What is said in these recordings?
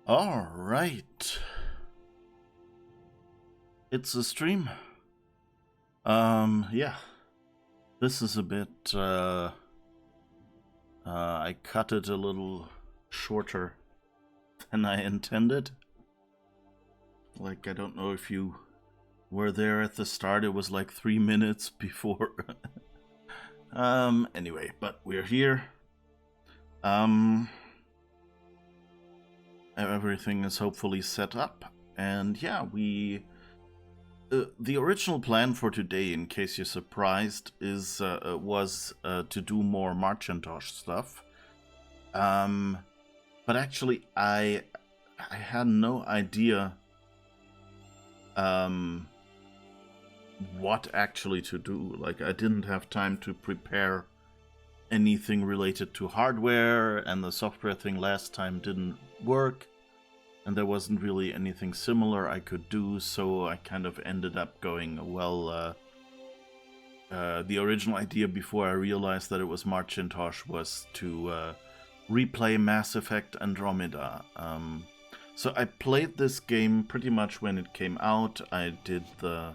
All right. It's a stream. Yeah. This is a bit, I cut it a little shorter than I intended. Like, I don't know if you were there at the start. It was like 3 minutes before. Anyway, but we're here. Everything is hopefully set up. And yeah, the original plan for today, in case you're surprised, was to do more Marchintosh stuff. But actually, I had no idea what actually to do. Like, I didn't have time to prepare anything related to hardware, and the software thing last time didn't work. And there wasn't really anything similar I could do, so I kind of ended up going, well, the original idea before I realized that it was Marchintosh was to replay Mass Effect Andromeda. So I played this game pretty much when it came out. I did the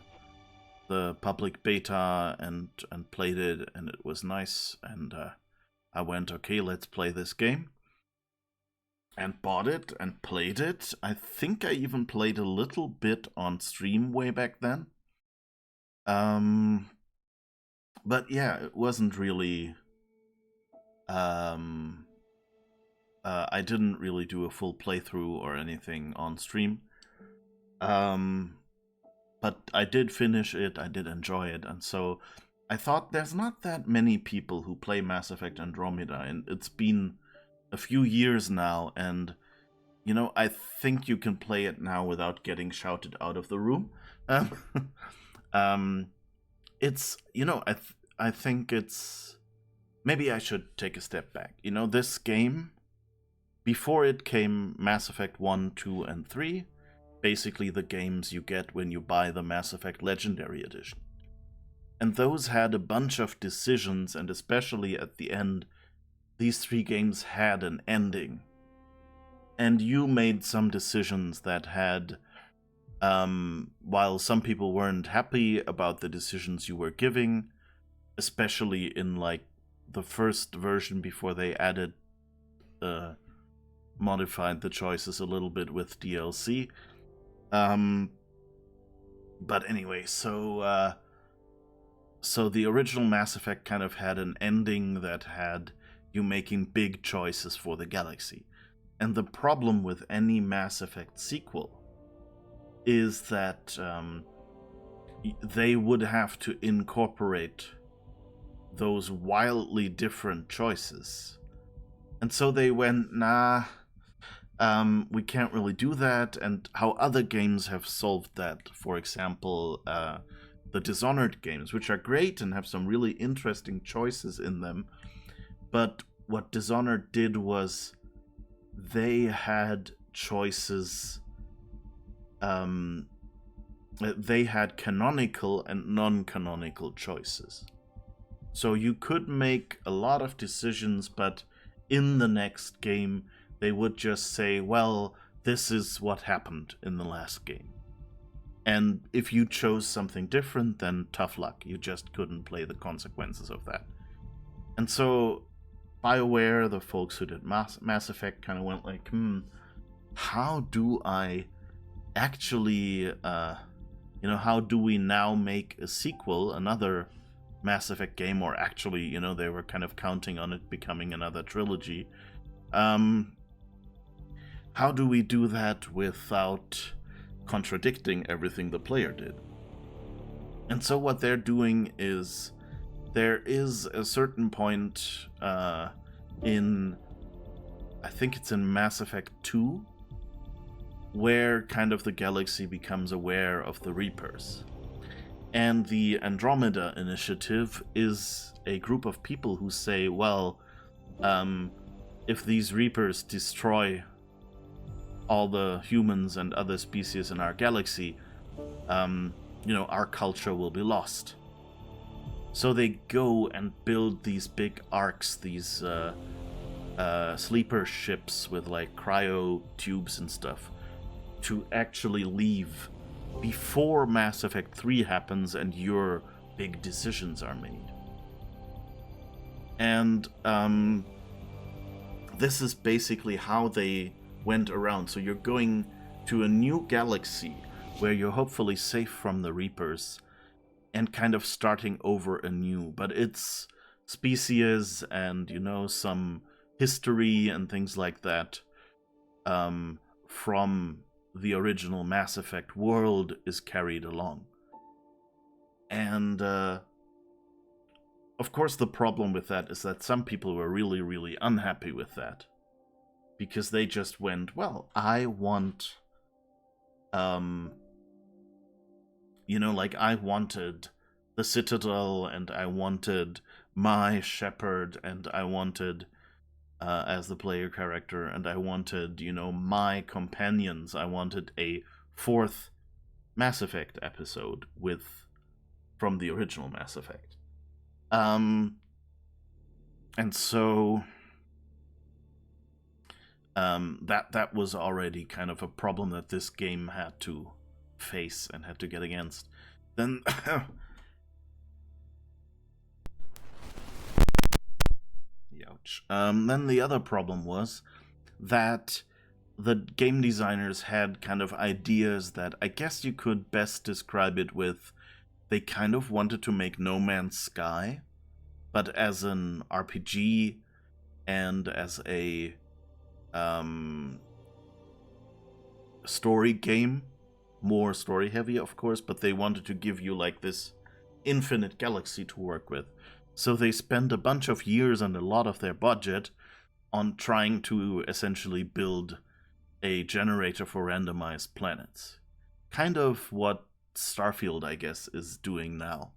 public beta and played it, and it was nice, and I went, okay, let's play this game. And bought it and played it. I think I even played a little bit on stream way back then. But yeah, it wasn't really... I didn't really do a full playthrough or anything on stream. But I did finish it, I did enjoy it, and so I thought there's not that many people who play Mass Effect Andromeda, and it's been a few years now, and you know, I think you can play it now without getting shouted out of the room. It's, you know, I think it's, maybe I should take a step back. You know, this game, before it came Mass Effect 1, 2, and 3, basically the games you get when you buy the Mass Effect Legendary Edition. And those had a bunch of decisions, and especially at the end, these 3 games had an ending, and you made some decisions that had, while some people weren't happy about the decisions you were giving, especially in like the first version before they added, modified the choices a little bit with DLC. But anyway, so the original Mass Effect kind of had an ending that had you making big choices for the galaxy. And the problem with any Mass Effect sequel is that they would have to incorporate those wildly different choices. And so they went, nah, we can't really do that. And how other games have solved that, for example, the Dishonored games, which are great and have some really interesting choices in them. But what Dishonored did was they had choices, they had canonical and non-canonical choices. So you could make a lot of decisions, but in the next game, they would just say, well, this is what happened in the last game. And if you chose something different, then tough luck. You just couldn't play the consequences of that. And so BioWare, the folks who did Mass Effect, kind of went like, how do I actually, how do we now make a sequel, another Mass Effect game, or actually, you know, they were kind of counting on it becoming another trilogy. How do we do that without contradicting everything the player did? And so what they're doing is, there is a certain point in, I think it's in Mass Effect 2, where kind of the galaxy becomes aware of the Reapers. And the Andromeda Initiative is a group of people who say, well, if these Reapers destroy all the humans and other species in our galaxy, our culture will be lost. So they go and build these big arcs, these sleeper ships with like cryo tubes and stuff to actually leave before Mass Effect 3 happens and your big decisions are made. And this is basically how they went around. So you're going to a new galaxy where you're hopefully safe from the Reapers and kind of starting over anew. But it's species and, you know, some history and things like that from the original Mass Effect world is carried along. And of course the problem with that is that some people were really, really unhappy with that. Because they just went, well, I want... you know, like, I wanted the Citadel, and I wanted my Shepard, and I wanted, as the player character, and I wanted, you know, my companions. I wanted a 4th Mass Effect episode from the original Mass Effect. And so... that was already kind of a problem that this game had to face and had to get against. Then ouch. Then the other problem was that the game designers had kind of ideas that I guess you could best describe it with, they kind of wanted to make No Man's Sky, but as an RPG and as a story game, more story heavy of course, but they wanted to give you like this infinite galaxy to work with. So they spent a bunch of years and a lot of their budget on trying to essentially build a generator for randomized planets. Kind of what Starfield, I guess, is doing now.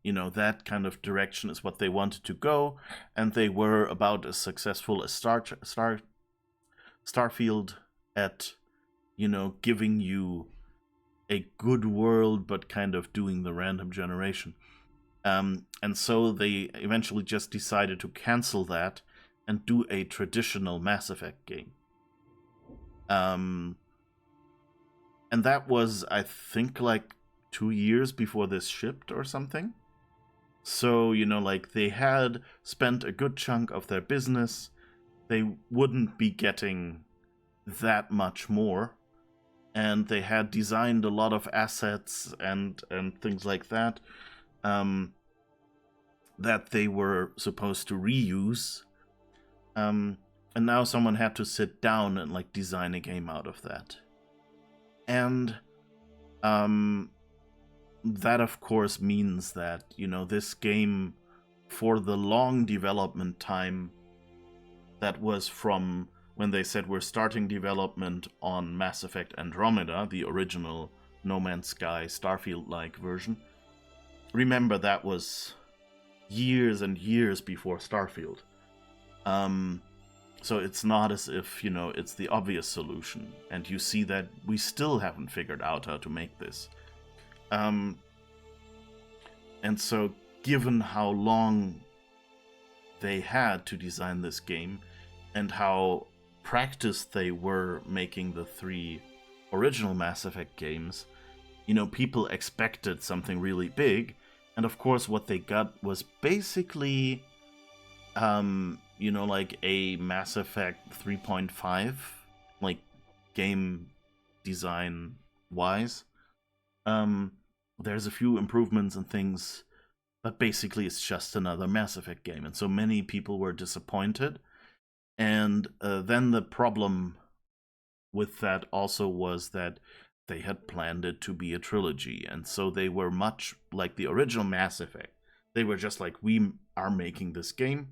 You know, that kind of direction is what they wanted to go, and they were about as successful as Starfield at, you know, giving you a good world, but kind of doing the random generation. And so they eventually just decided to cancel that and do a traditional Mass Effect game. And that was, I think, like 2 years before this shipped or something. So, you know, like, they had spent a good chunk of their business. They wouldn't be getting that much more. And they had designed a lot of assets and things like that that they were supposed to reuse. And now someone had to sit down and, like, design a game out of that. And that, of course, means that, you know, this game, for the long development time that was from when they said we're starting development on Mass Effect Andromeda, the original No Man's Sky Starfield-like version. Remember, that was years and years before Starfield. So it's not as if, you know, it's the obvious solution, and you see that we still haven't figured out how to make this. And so, given how long they had to design this game, and how practiced they were making the 3 original Mass Effect games, you know, people expected something really big, and of course what they got was basically, you know, like a Mass Effect 3.5, like, game design-wise. There's a few improvements and things, but basically it's just another Mass Effect game, and so many people were disappointed. And then the problem with that also was that they had planned it to be a trilogy, and so they were much like the original Mass Effect. They were just like, we are making this game,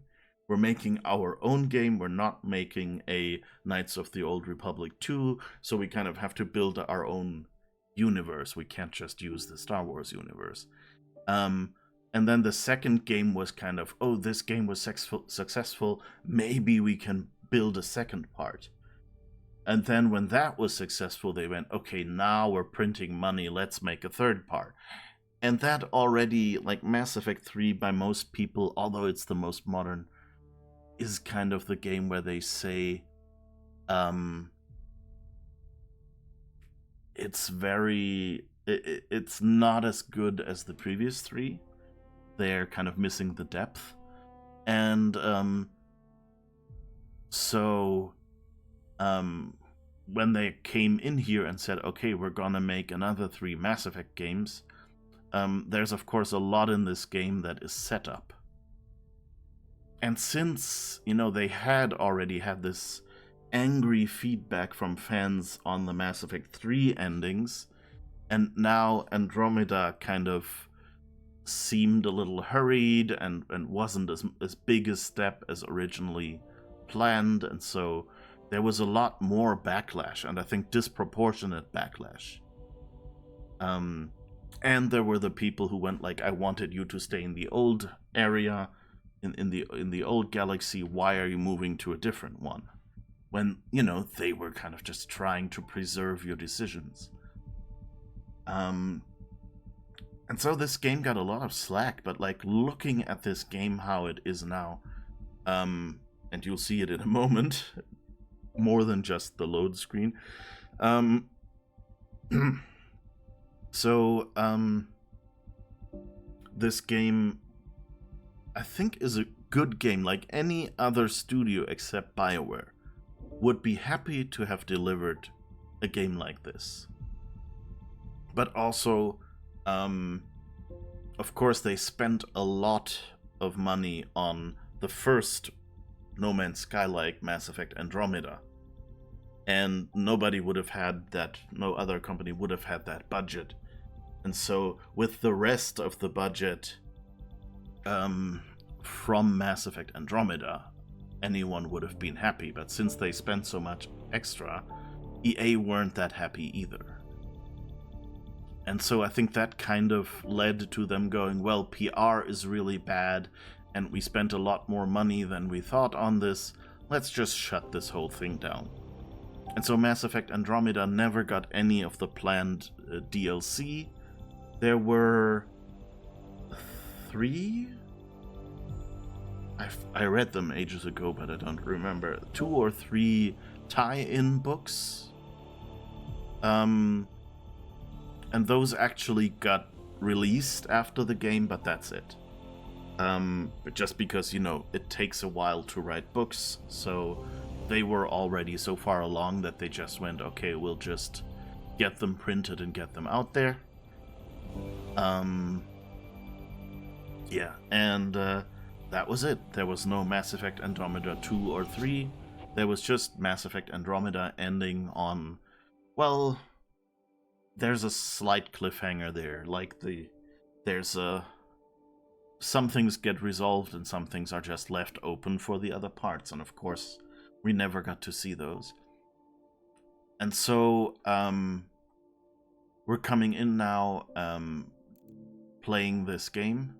we're making our own game, we're not making a Knights of the Old Republic 2, so we kind of have to build our own universe. We can't just use the Star Wars universe. And then the second game was kind of, oh, this game was successful, maybe we can build a second part. And then when that was successful, they went, okay, now we're printing money, let's make a third part. And that already, like, Mass Effect 3 by most people, although it's the most modern, is kind of the game where they say it's it's not as good as the previous three. They're kind of missing the depth. And so when they came in here and said, okay, we're gonna make another 3 Mass Effect games, there's of course a lot in this game that is set up. And since, they had already had this angry feedback from fans on the Mass Effect 3 endings, and now Andromeda kind of seemed a little hurried and wasn't as big a step as originally planned, and so there was a lot more backlash, and I think disproportionate backlash. And there were the people who went like, I wanted you to stay in the old area, in the old galaxy, why are you moving to a different one? When, they were kind of just trying to preserve your decisions. And so this game got a lot of slack, but like looking at this game how it is now, and you'll see it in a moment, more than just the load screen. So this game, I think, is a good game. Like any other studio except BioWare would be happy to have delivered a game like this. But also, of course, they spent a lot of money on the first No Man's Sky-like Mass Effect Andromeda. And nobody would have had that, no other company would have had that budget. And so, with the rest of the budget from Mass Effect Andromeda, anyone would have been happy. But since they spent so much extra, EA weren't that happy either. And so I think that kind of led to them going, well, PR is really bad, and we spent a lot more money than we thought on this. Let's just shut this whole thing down. And so Mass Effect Andromeda never got any of the planned DLC. There were 3? I read them ages ago, but I don't remember. 2 or 3 tie-in books. And those actually got released after the game, but that's it. Just because, it takes a while to write books, so they were already so far along that they just went, okay, we'll just get them printed and get them out there. Yeah, and that was it. There was no Mass Effect Andromeda 2 or 3. There was just Mass Effect Andromeda ending on, well, there's a slight cliffhanger there. Like, there's some things get resolved and some things are just left open for the other parts, and of course, we never got to see those. And so, we're coming in now, playing this game,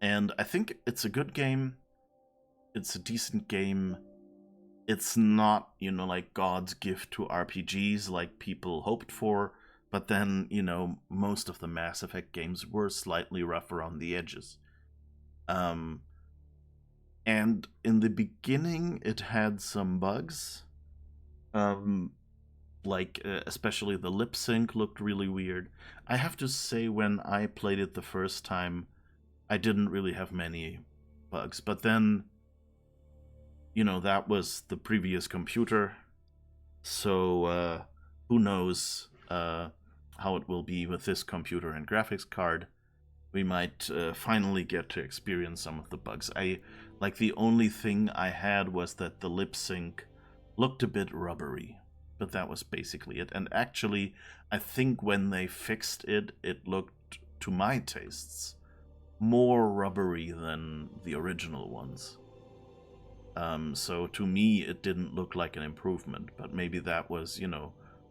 and I think it's a good game. It's a decent game. It's not, like God's gift to RPGs like people hoped for, but then, most of the Mass Effect games were slightly rough around the edges. And in the beginning, it had some bugs. Especially the lip sync looked really weird. I have to say, when I played it the first time, I didn't really have many bugs. But then, that was the previous computer. So, who knows how it will be with this computer and graphics card. We might finally get to experience some of the bugs. The only thing I had was that the lip sync looked a bit rubbery, but that was basically it. And actually, I think when they fixed it, it looked, to my tastes, more rubbery than the original ones. So to me, it didn't look like an improvement, but maybe that was,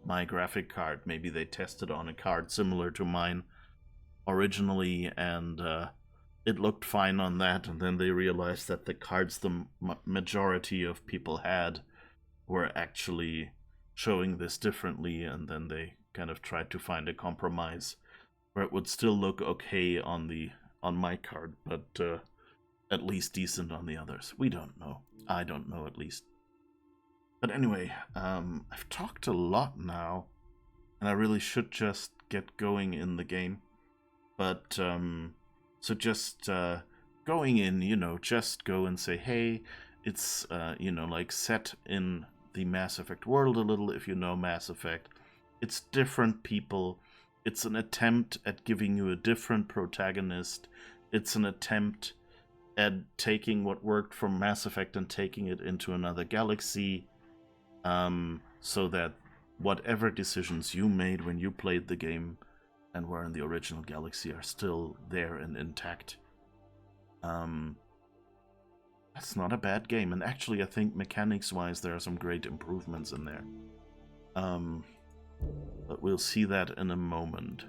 my graphic card. Maybe they tested on a card similar to mine originally, and it looked fine on that, and then they realized that the cards the majority of people had were actually showing this differently, and then they kind of tried to find a compromise where it would still look okay on my card, but at least decent on the others. We don't know. I don't know, at least. But anyway, I've talked a lot now, and I really should just get going in the game. But, so just going in, you know, just go and say, hey, it's, you know, like set in the Mass Effect world a little, if you know Mass Effect. It's different people. It's an attempt at giving you a different protagonist. It's an attempt at taking what worked from Mass Effect and taking it into another galaxy, so that whatever decisions you made when you played the game and were in the original galaxy are still there and intact. That's not a bad game, and actually I think mechanics-wise there are some great improvements in there. But we'll see that in a moment.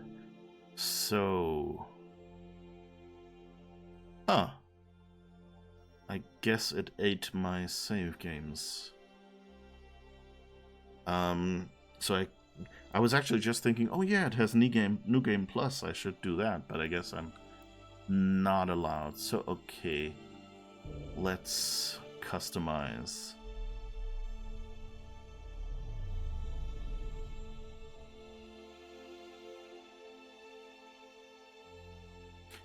So... I guess it ate my save games. So I was actually just thinking, oh yeah, it has New Game Plus, I should do that, but I guess I'm not allowed. So okay, let's customize.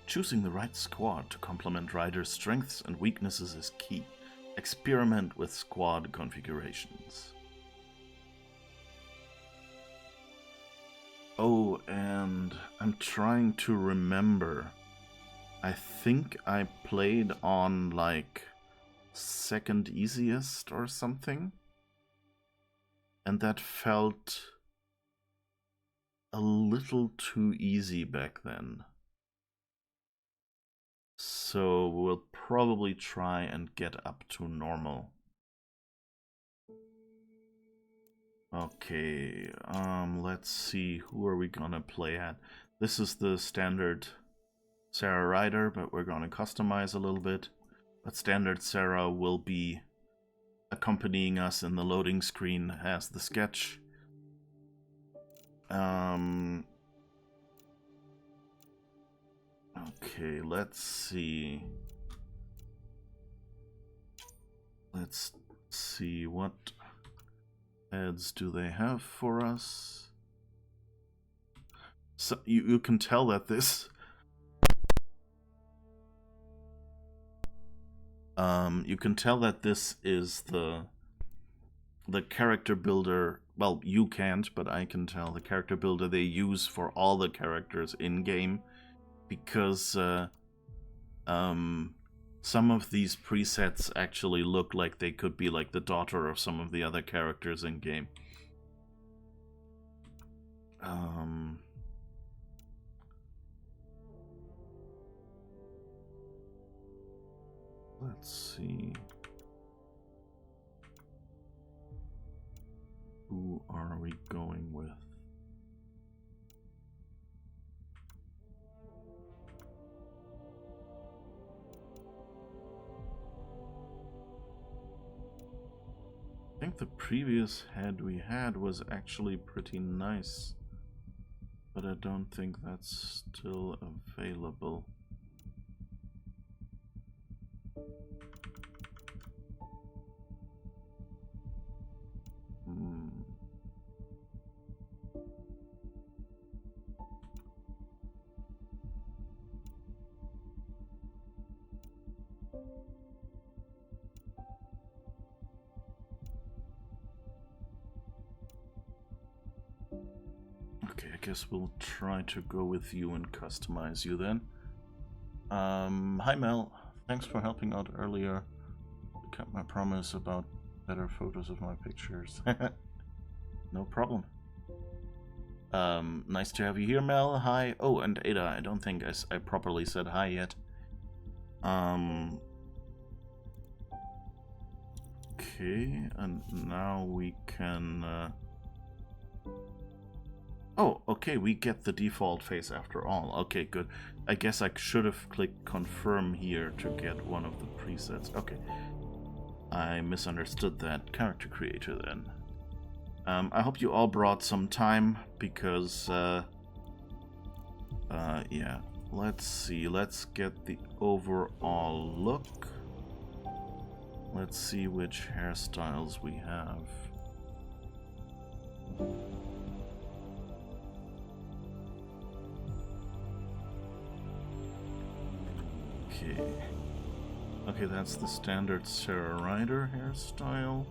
Choosing the right squad to complement Ryder's strengths and weaknesses is key. Experiment with squad configurations. Oh, and I'm trying to remember. I think I played on, like, second easiest or something. And that felt a little too easy back then. So we'll probably try and get up to normal. Okay, let's see, who are we gonna play at? This is the standard Sarah Ryder, but we're gonna customize a little bit. But standard Sarah will be accompanying us in the loading screen as the sketch. Okay, let's see. Let's see, what ads do they have for us? So you can tell that this you can tell that this is the character builder. Well, you can't, but I can tell the character builder they use for all the characters in game, because some of these presets actually look like they could be like the daughter of some of the other characters in game. Let's see. Who are we going with? I think the previous head we had was actually pretty nice, but I don't think that's still available. Okay, I guess we'll try to go with you and customize you then. Hi Mel, thanks for helping out earlier. I kept my promise about better photos of my pictures. No problem. Nice to have you here, Mel. Hi. Oh, and Ada, I don't think I properly said hi yet. Okay, and now we can... Oh, okay, we get the default face after all. Okay, good. I guess I should have clicked confirm here to get one of the presets. Okay. I misunderstood that character creator then. I hope you all brought some time, because, yeah, let's see. Let's get the overall look. Let's see which hairstyles we have. Okay. Okay, that's the standard Sarah Ryder hairstyle.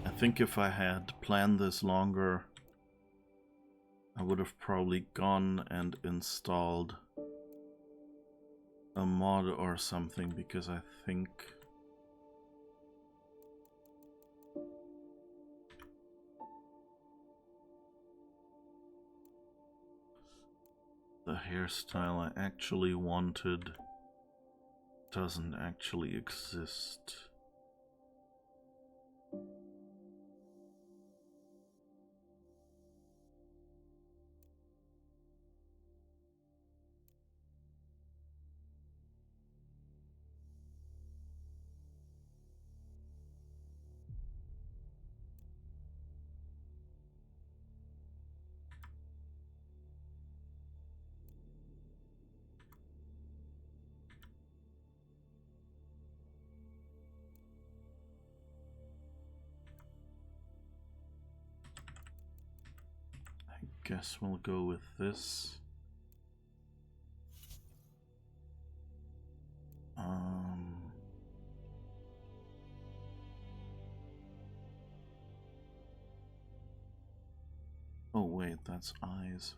I think if I had planned this longer, I would have probably gone and installed a mod or something, because I think the hairstyle I actually wanted doesn't actually exist. Guess we'll go with this. Oh wait, that's eyes.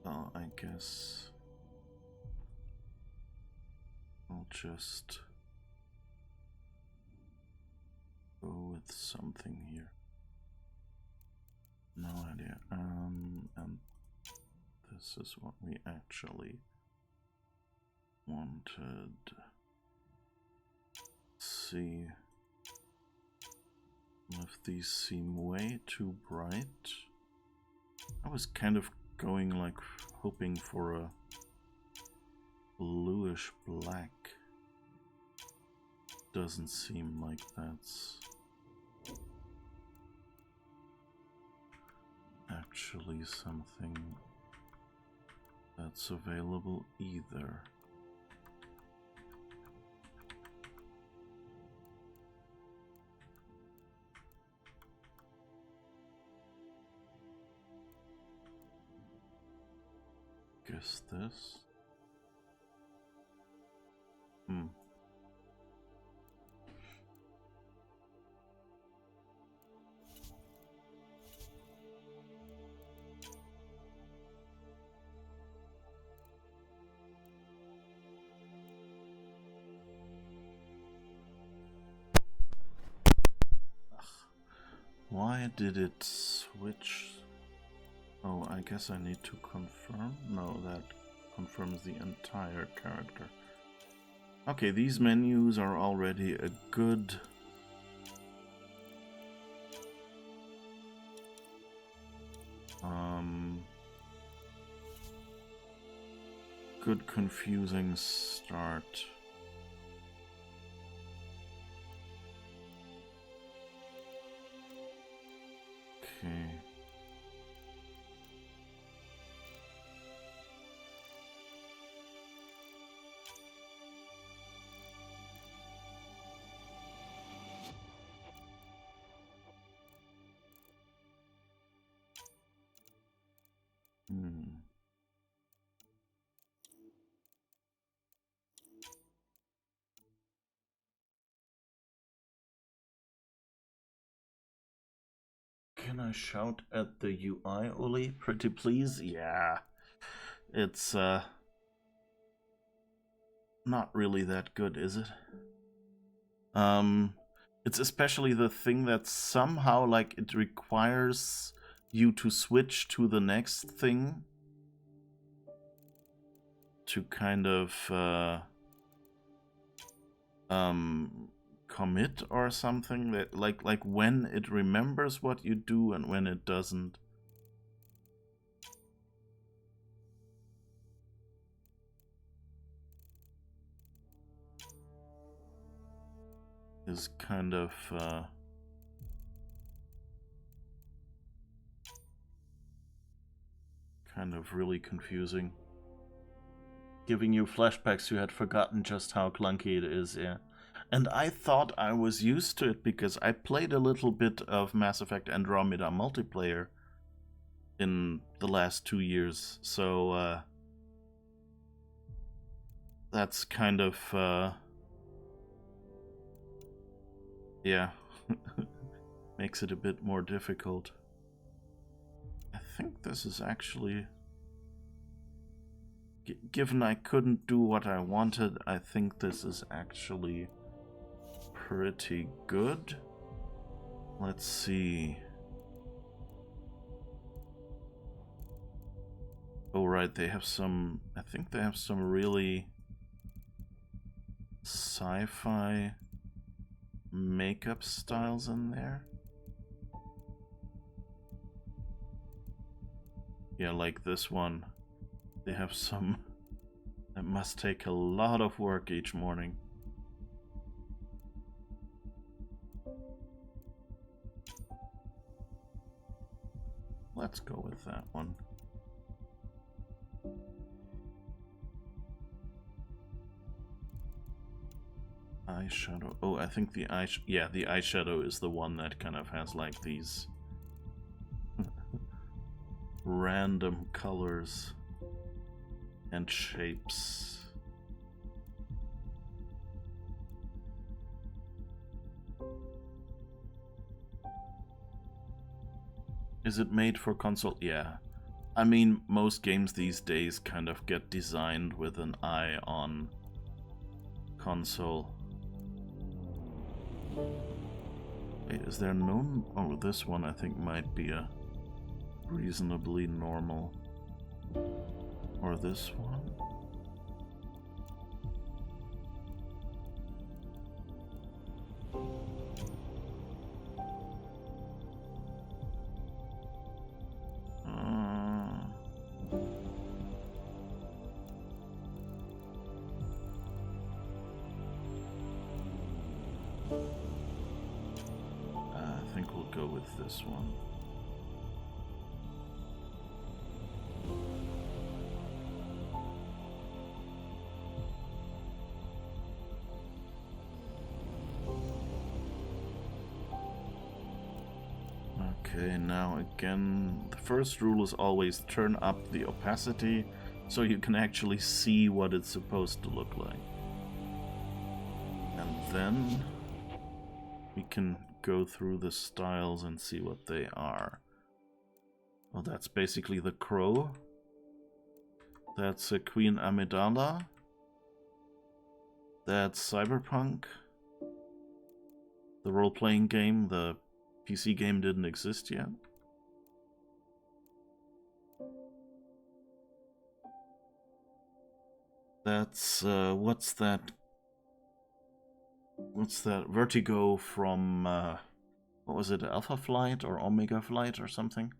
Well, I guess I'll just go with something here. No idea. And this is what we actually wanted. Let's see if these seem way too bright. I was kind of going like hoping for a bluish black. Doesn't seem like that's actually something that's available either. Guess this. Why did it switch? Oh, I guess I need to confirm. No, that confirms the entire character. Okay, these menus are already a good confusing start. Okay. Can I shout at the UI, Oli? Pretty please? Yeah. It's, not really that good, is it? It's especially the thing that somehow, like, it requires you to switch to the next thing to kind of commit or something, that like when it remembers what you do and when it doesn't. Is kind of really confusing. Giving you flashbacks, you had forgotten just how clunky it is, yeah. And I thought I was used to it because I played a little bit of Mass Effect Andromeda multiplayer in the last 2 years, so that's kind of yeah, makes it a bit more difficult. I think this is actually, given I couldn't do what I wanted, I think this is actually pretty good. Let's see. Oh right, they have some, I think they have some really sci-fi makeup styles in there. Yeah, like this one. They have some that must take a lot of work each morning. Let's go with that one. Eyeshadow. Oh, I think the the eyeshadow is the one that kind of has like these random colors and shapes. Is it made for console? Yeah. I mean, most games these days kind of get designed with an eye on console. Wait, is there no... Oh, this one I think might be a reasonably normal. Or this one? I think we'll go with this one. Okay, now again, the first rule is always turn up the opacity so you can actually see what it's supposed to look like. And then we can go through the styles and see what they are. Well, that's basically the crow. That's Queen Amidala. That's Cyberpunk. The role-playing game, the PC game didn't exist yet. That's, what's that? What's that? Vertigo from, what was it, Alpha Flight or Omega Flight or something?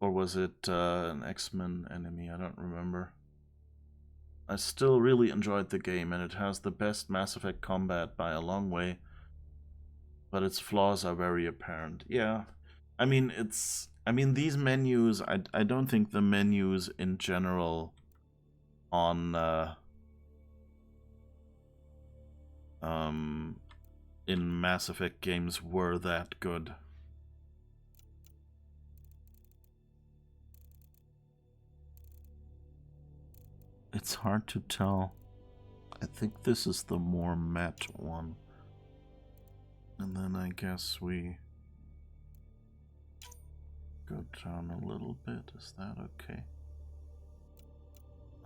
Or was it an X-Men enemy? I don't remember. I still really enjoyed the game, and it has the best Mass Effect combat by a long way. But its flaws are very apparent. Yeah, I mean, these menus, I don't think the menus in general on in Mass Effect games were that good. It's hard to tell. I think this is the more matte one. And then I guess we go down a little bit. Is that okay?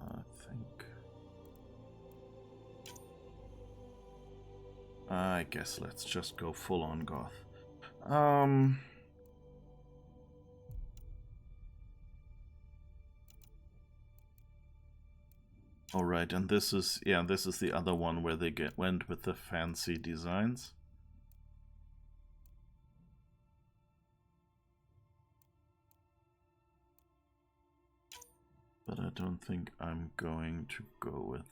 I think. I guess let's just go full on goth. All right, and this is the other one where they went with the fancy designs. But I don't think I'm going to go with.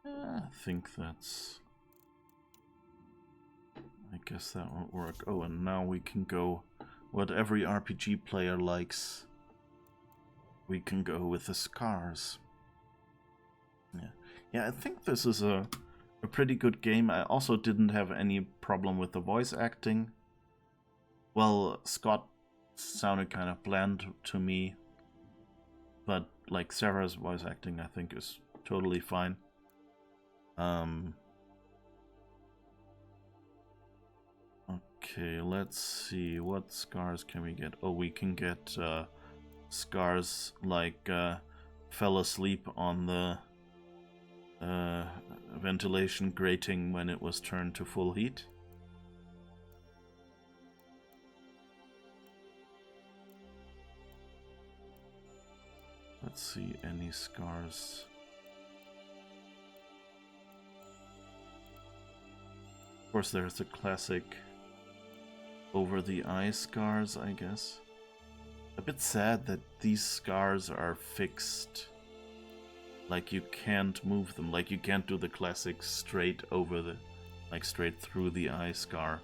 I think that's. I guess that won't work. Oh, and now we can go what every RPG player likes. We can go with the scars. Yeah, I think this is a pretty good game. I also didn't have any problem with the voice acting. Well, Scott sounded kind of bland to me, but like Sarah's voice acting, I think is totally fine. Okay, let's see, what scars can we get? Oh, we can get scars like fell asleep on the ventilation grating when it was turned to full heat. Let's see, any scars. Of course, there's the classic over the eye scars, I guess. A bit sad that these scars are fixed. Like you can't move them. Like you can't do the classic straight over the, like straight through the eye scar.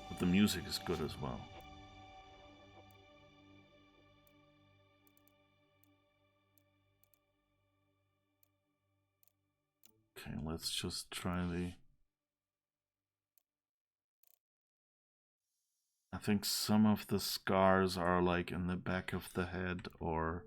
But the music is good as well. Okay, let's just try the... I think some of the scars are like in the back of the head or...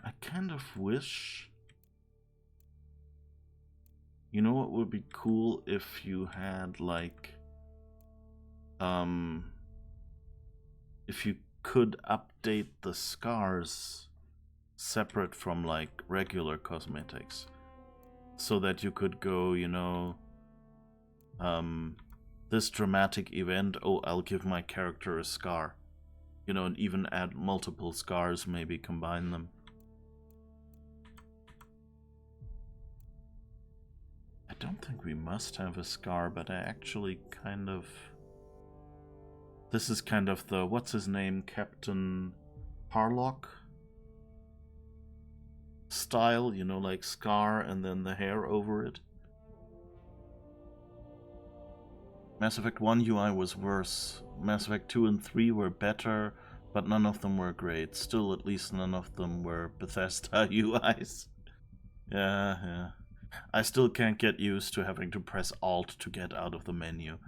I kind of wish... You know what would be cool if you had like... if you could update the scars separate from like regular cosmetics. So that you could go, you know... this dramatic event, oh, I'll give my character a scar. You know, and even add multiple scars, maybe combine them. I don't think we must have a scar, but I actually kind of... This is kind of the, what's his name, Captain Harlock style, you know, like scar and then the hair over it. Mass Effect 1 UI was worse. Mass Effect 2 and 3 were better, but none of them were great. Still, at least none of them were Bethesda UIs. Yeah. I still can't get used to having to press Alt to get out of the menu.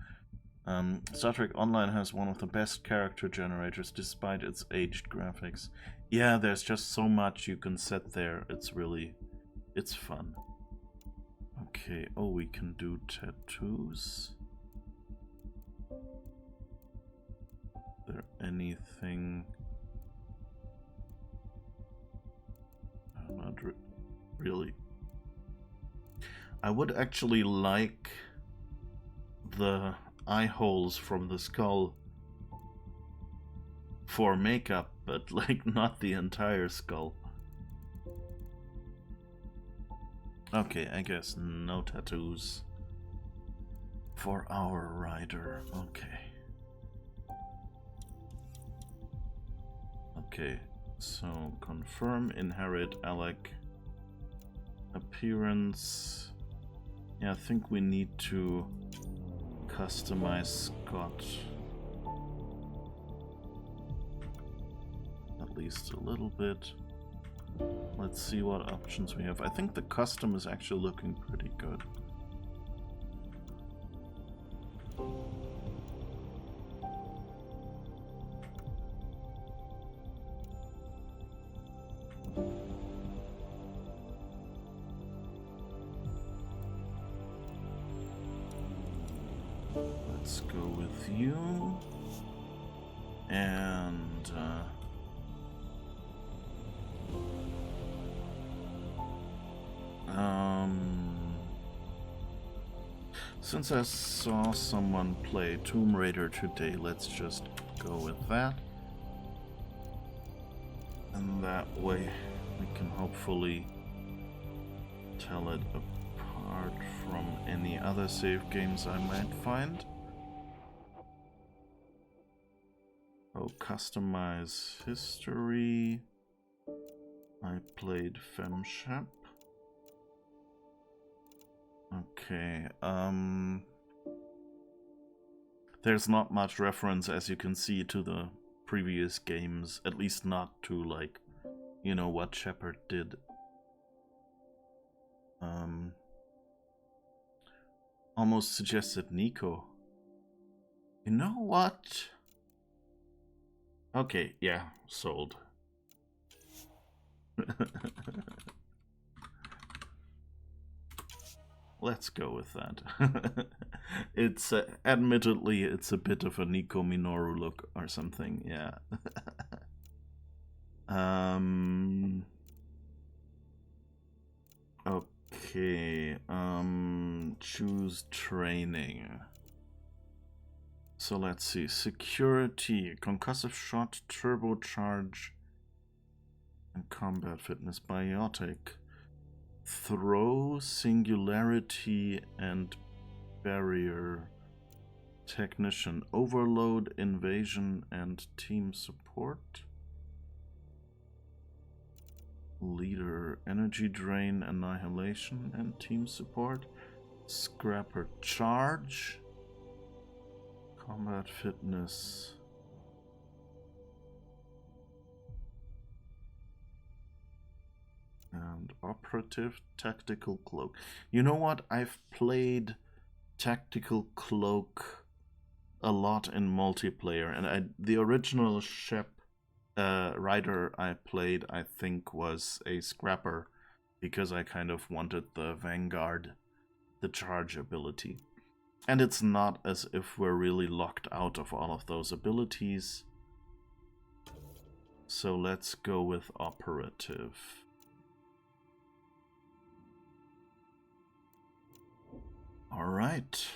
Star Trek Online has one of the best character generators despite its aged graphics. Yeah, there's just so much you can set there. It's fun. Okay, oh, we can do tattoos. Is there anything... not really. I would actually like the eye holes from the skull for makeup, but like not the entire skull. Okay, I guess no tattoos for our Ryder. Okay. Okay, so confirm, inherit, Alec, appearance. Yeah, I think we need to customize Scott at least a little bit. Let's see what options we have. I think the custom is actually looking pretty good. Let's go with you. And since I saw someone play Tomb Raider today, let's just go with that. And that way we can hopefully tell it apart from any other save games I might find. Oh, customize history. I played FemShep. Okay, there's not much reference, as you can see, to the previous games, at least not to, like, you know, what Shepard did. Almost suggested Nico. You know what? Okay, yeah, sold. Let's go with that. It's admittedly, it's a bit of a Nico Minoru look or something, yeah. Okay, choose training. So let's see, security, concussive shot, turbocharge, and combat fitness, biotic. Throw, singularity, and barrier. Technician, overload, invasion, and team support. Leader, energy drain, annihilation, and team support. Scrapper, charge. Combat fitness. And operative, tactical cloak. You know what? I've played tactical cloak a lot in multiplayer, and the original Shep Ryder I played, I think, was a scrapper because I kind of wanted the Vanguard, the charge ability. And it's not as if we're really locked out of all of those abilities. So let's go with operative. Alright.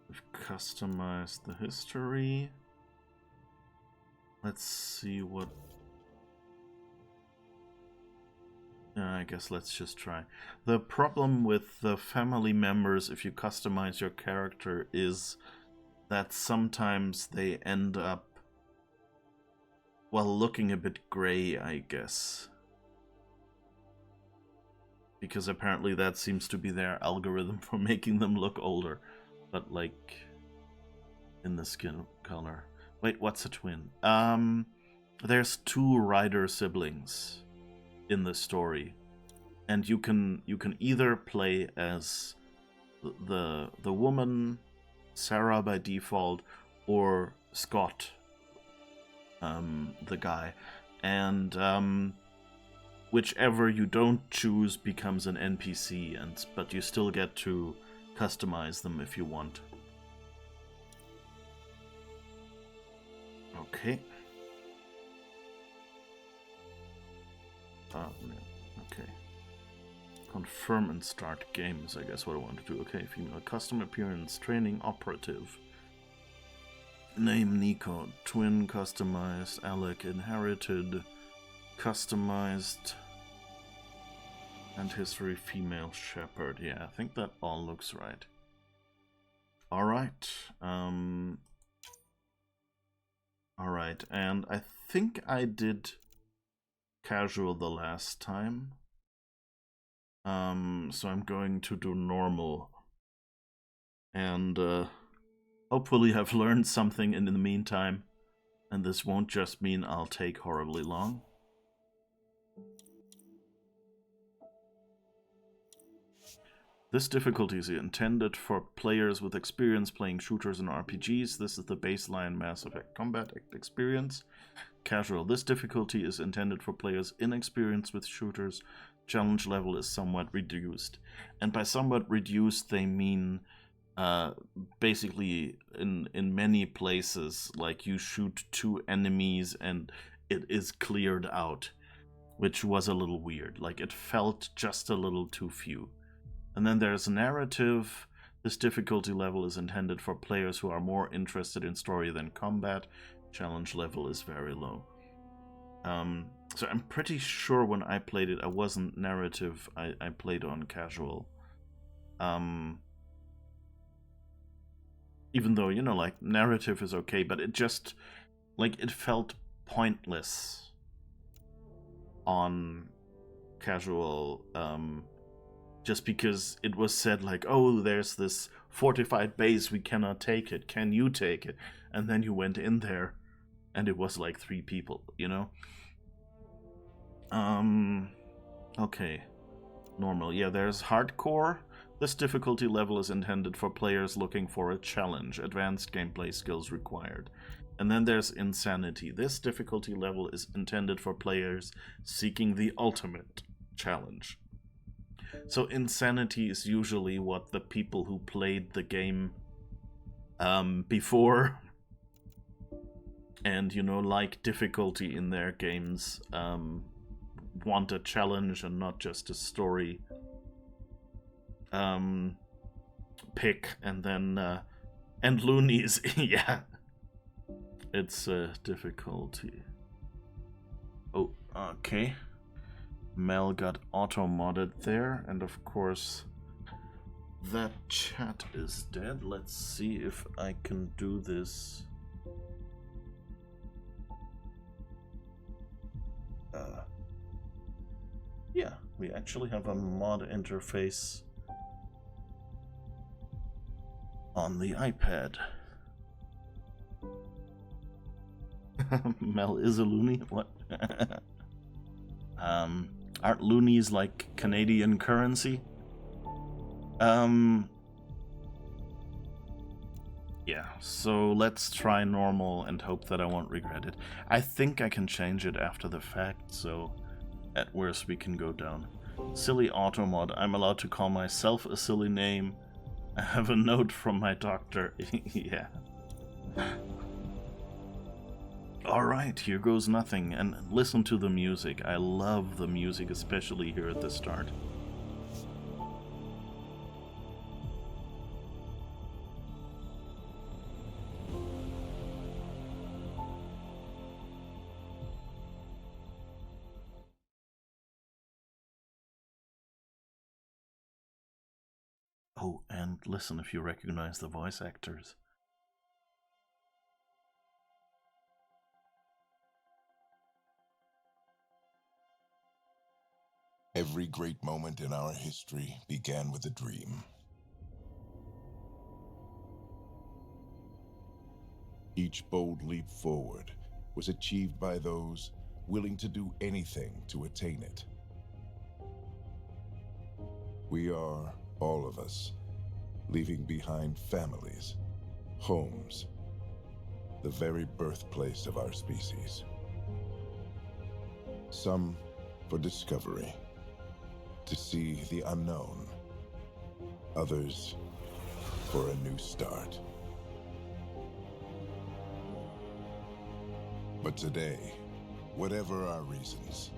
We've customized the history. Let's see what... I guess let's just try. The problem with the family members, if you customize your character, is that sometimes they end up, well, looking a bit gray, I guess. Because apparently that seems to be their algorithm for making them look older. But, like, in the skin color. Wait, what's a twin? There's 2 Ryder siblings in the story, and you can either play as the woman, Sarah by default, or Scott, the guy, and whichever you don't choose becomes an NPC, but you still get to customize them if you want. Okay. Okay. Confirm and start game is, I guess, what I want to do. Okay, female, custom appearance, training, operative. Name Nico, twin, customized, Alec, inherited, customized, and history, female, Shepard. Yeah, I think that all looks right. Alright, Alright, and I think I did casual the last time. So I'm going to do normal. And hopefully I've learned something in the meantime. And this won't just mean I'll take horribly long. This difficulty is intended for players with experience playing shooters and RPGs. This is the baseline Mass Effect combat experience. Casual. This difficulty is intended for players inexperienced with shooters. Challenge level is somewhat reduced. And by somewhat reduced, they mean basically in many places, like you shoot 2 enemies and it is cleared out, which was a little weird. Like it felt just a little too few. And then there's narrative. This difficulty level is intended for players who are more interested in story than combat. Challenge level is very low. So I'm pretty sure when I played it, I wasn't narrative. I played on casual. Even though, you know, like, narrative is okay, but it just, like, it felt pointless on casual, just because it was said, like, oh, there's this fortified base, we cannot take it, can you take it? And then you went in there, and it was like 3 people, you know? Okay. Normal. Yeah, there's hardcore. This difficulty level is intended for players looking for a challenge. Advanced gameplay skills required. And then there's insanity. This difficulty level is intended for players seeking the ultimate challenge. So insanity is usually what the people who played the game before and, you know, like difficulty in their games, want a challenge and not just a story pick. And then and loonies. Yeah, it's difficulty. Oh, okay. Mel got auto-modded there, and of course that chat is dead. Let's see if I can do this. Yeah, we actually have a mod interface on the iPad. Mel is a loony? What? Aren't loonies like Canadian currency? Yeah, so let's try normal and hope that I won't regret it. I think I can change it after the fact, so at worst we can go down. Silly automod. I'm allowed to call myself a silly name. I have a note from my doctor. Yeah. Alright, here goes nothing. And listen to the music. I love the music, especially here at the start. Oh, and listen if you recognize the voice actors. Every great moment in our history began with a dream. Each bold leap forward was achieved by those willing to do anything to attain it. We are, all of us, leaving behind families, homes, the very birthplace of our species. Some for discovery, to see the unknown. Others for a new start. But today, whatever our reasons,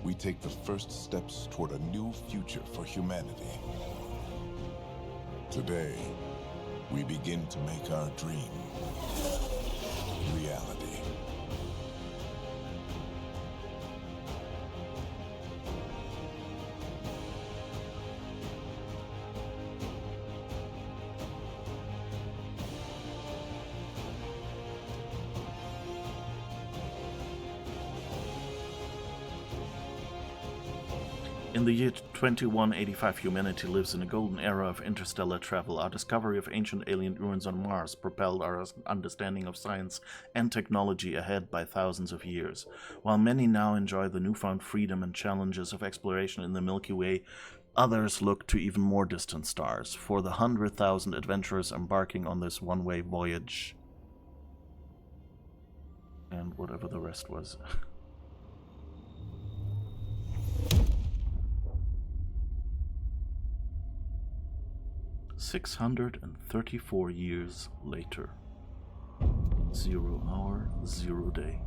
we take the first steps toward a new future for humanity. Today, we begin to make our dream reality. In the year 2185, humanity lives in a golden era of interstellar travel. Our discovery of ancient alien ruins on Mars propelled our understanding of science and technology ahead by thousands of years. While many now enjoy the newfound freedom and challenges of exploration in the Milky Way, others look to even more distant stars for the 100,000 adventurers embarking on this one-way voyage. And whatever the rest was. 634 years later. 0 hour, 0 day.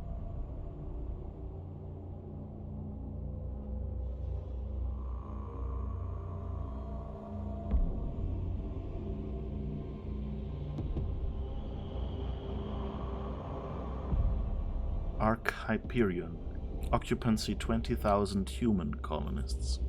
Ark Hyperion. Occupancy 20,000 human colonists.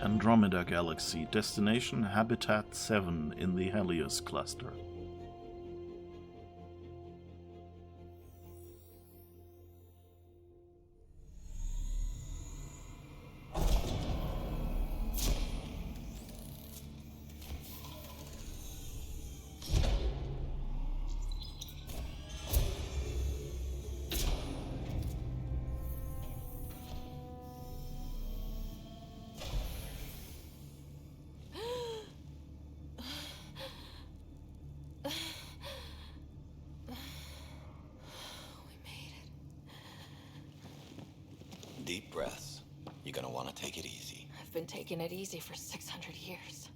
Andromeda Galaxy. Destination Habitat 7 in the Helios cluster. Deep breaths. You're gonna want to take it easy. I've been taking it easy for 600 years.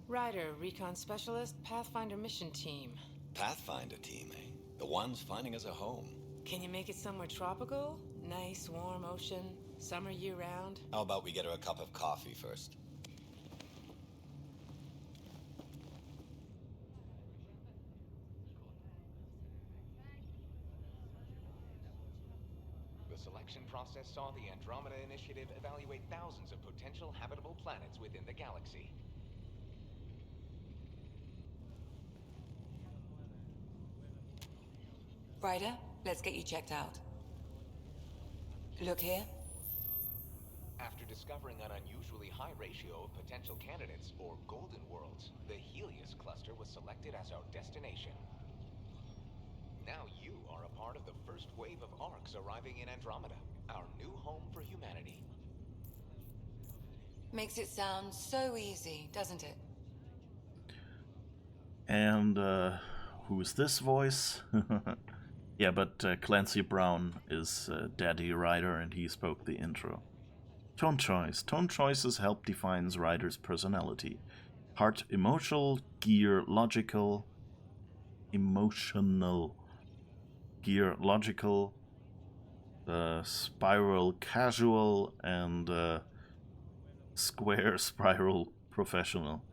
Ryder, Recon Specialist, Pathfinder Mission Team. Pathfinder team, eh? The ones finding us a home. Can you make it somewhere tropical? Nice, warm ocean, summer year-round? How about we get her a cup of coffee first? The selection process saw the Andromeda Initiative evaluate thousands of potential habitable planets within the galaxy. Ryder, let's get you checked out. Look here. After discovering an unusually high ratio of potential candidates, or golden worlds, the Helios cluster was selected as our destination. Now you are a part of the first wave of Arks arriving in Andromeda, our new home for humanity. Makes it sound so easy, doesn't it? And, who's this voice? Yeah, but Clancy Brown is Daddy Ryder, and he spoke the intro. Tone choice. Tone choices help defines Ryder's personality. Heart emotional, gear logical, emotional, gear logical, spiral casual, and square spiral professional.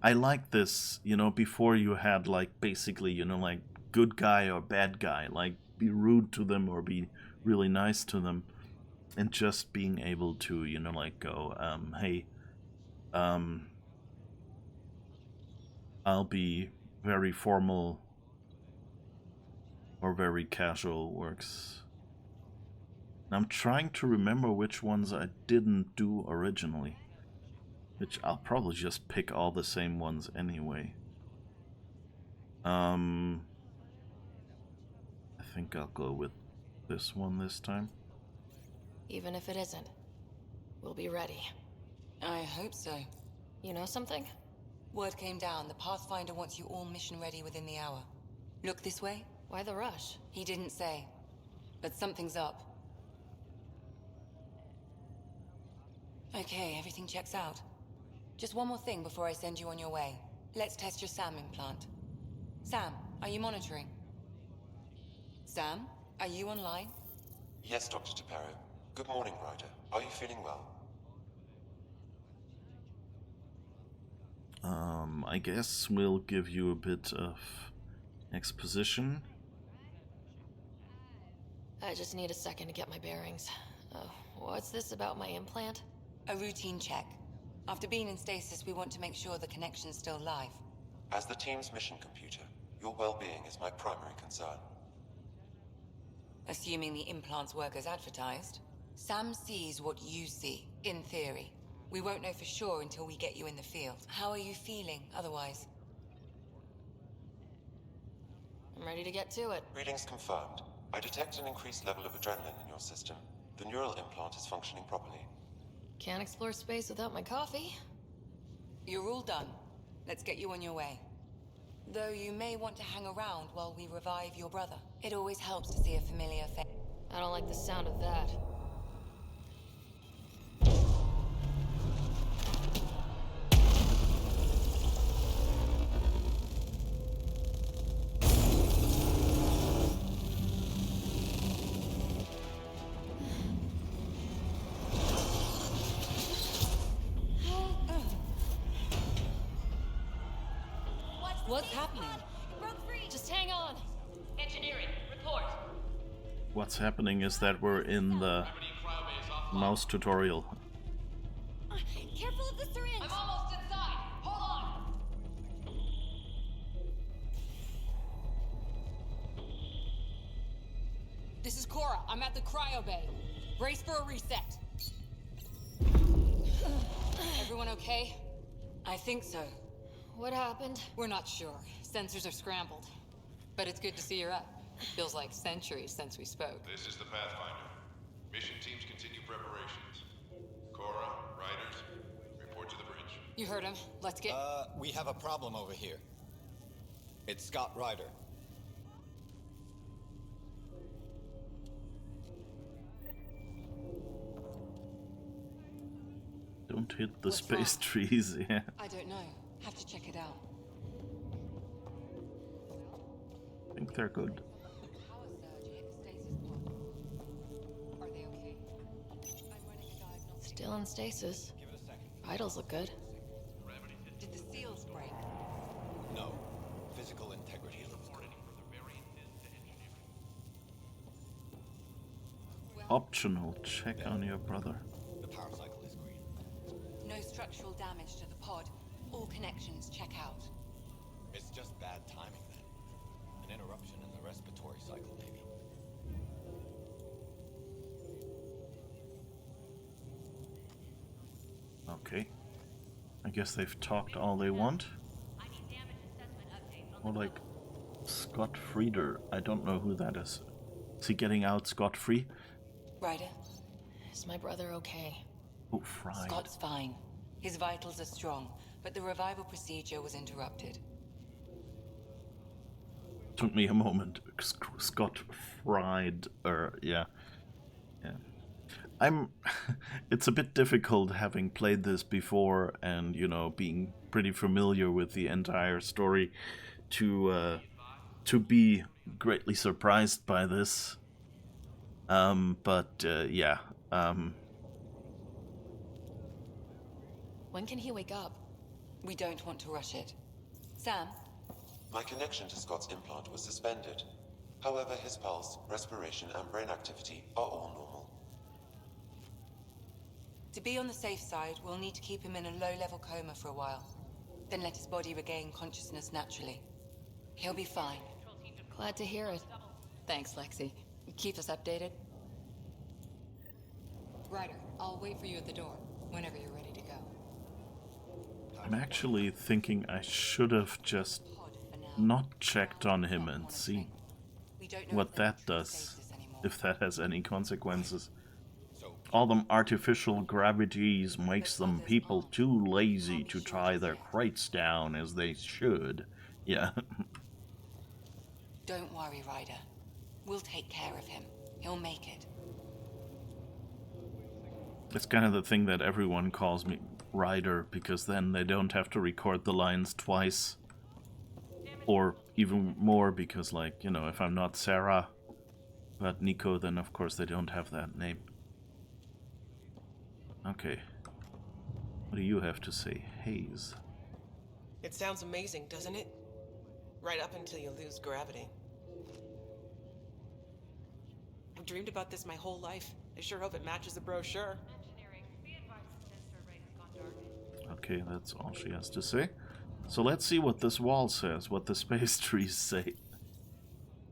I like this, you know, before you had, like, basically, you know, like, good guy or bad guy, like, be rude to them or be really nice to them, and just being able to, you know, like, go, hey, I'll be very formal or very casual works. I'm trying to remember which ones I didn't do originally. Which I'll probably just pick all the same ones anyway. I think I'll go with this one this time. Even if it isn't, we'll be ready. I hope so. You know something? Word came down. The Pathfinder wants you all mission ready within the hour. Look this way? Why the rush? He didn't say. But something's up. Okay, everything checks out. Just one more thing before I send you on your way. Let's test your SAM implant. Sam, are you monitoring? Sam, are you online? Yes, Dr. Taparo. Good morning, Ryder. Are you feeling well? I guess we'll give you a bit of exposition. I just need a second to get my bearings. What's this about my implant? A routine check. After being in stasis, we want to make sure the connection's still live. As the team's mission computer, your well-being is my primary concern. Assuming the implants work as advertised, Sam sees what you see, in theory. We won't know for sure until we get you in the field. How are you feeling otherwise? I'm ready to get to it. Readings confirmed. I detect an increased level of adrenaline in your system. The neural implant is functioning properly. Can't explore space without my coffee. You're all done. Let's get you on your way. Though you may want to hang around while we revive your brother. It always helps to see a familiar face. I don't like the sound of that. What's happening? Just hang on. Engineering, report. What's happening is that we're in the mouse tutorial. Careful of the syringe. I'm almost inside. Hold on. This is Cora. I'm at the cryo bay. Brace for a reset. Everyone okay? I think so. What happened? We're not sure. Sensors are scrambled. But it's good to see you're up. Feels like centuries since we spoke. This is the Pathfinder. Mission teams continue preparations. Cora, Riders, report to the bridge. You heard him. Let's get... We have a problem over here. It's Scott Ryder. Don't hit the What's space wrong? trees, yeah. I don't know. Have to check it out. I think they're good. Power surge hit the stasis pod. Are they okay? I'm running a diagnostic. Still in stasis. Give it a second. Vitals look good. Did the seals break? No. Physical integrity looks good. Optional, check on your brother. The power cycle is green. No structural damage to the pod. All connections check out. It's just bad timing then. An interruption in the respiratory cycle, maybe. Okay. I guess they've talked all they want. Or like Scott Frieder. I don't know who that is. Is he getting out scot-free? Ryder, Is my brother okay? Oh, fried. Scott's fine. His vitals are strong, but the revival procedure was interrupted. Took me a moment. Scott fried. Yeah. It's a bit difficult having played this before and, you know, being pretty familiar with the entire story to be greatly surprised by this. Yeah. When can he wake up? We don't want to rush it. Sam, My connection to Scott's implant was suspended. However, his pulse, respiration, and brain activity are all normal. to be on the safe side, we'll need to keep him in a low-level coma for a while. Then let his body regain consciousness naturally. He'll be fine. Glad to hear it. Thanks, Lexi. Keep us updated. Ryder, I'll wait for you at the door, whenever you're ready to go. I'm actually thinking I should have just not checked on him and seen what that does, if that has any consequences. All them artificial gravities makes them people too lazy to tie their crates down as they should. Yeah. Don't worry, Ryder. We'll take care of him. He'll make it. It's kind of the thing that everyone calls me Ryder, because then they don't have to record the lines twice. Or even more, because, like, you know, if I'm not Sarah, but Nico, then of course they don't have that name. Okay. What do you have to say, Hayes? It sounds amazing, doesn't it? Right up until you lose gravity. dreamed about this my whole life. I sure hope it matches the brochure. Engineering, be advised the sensor array has gone dark. Okay, that's all she has to say. So let's see what this wall says, what the space trees say.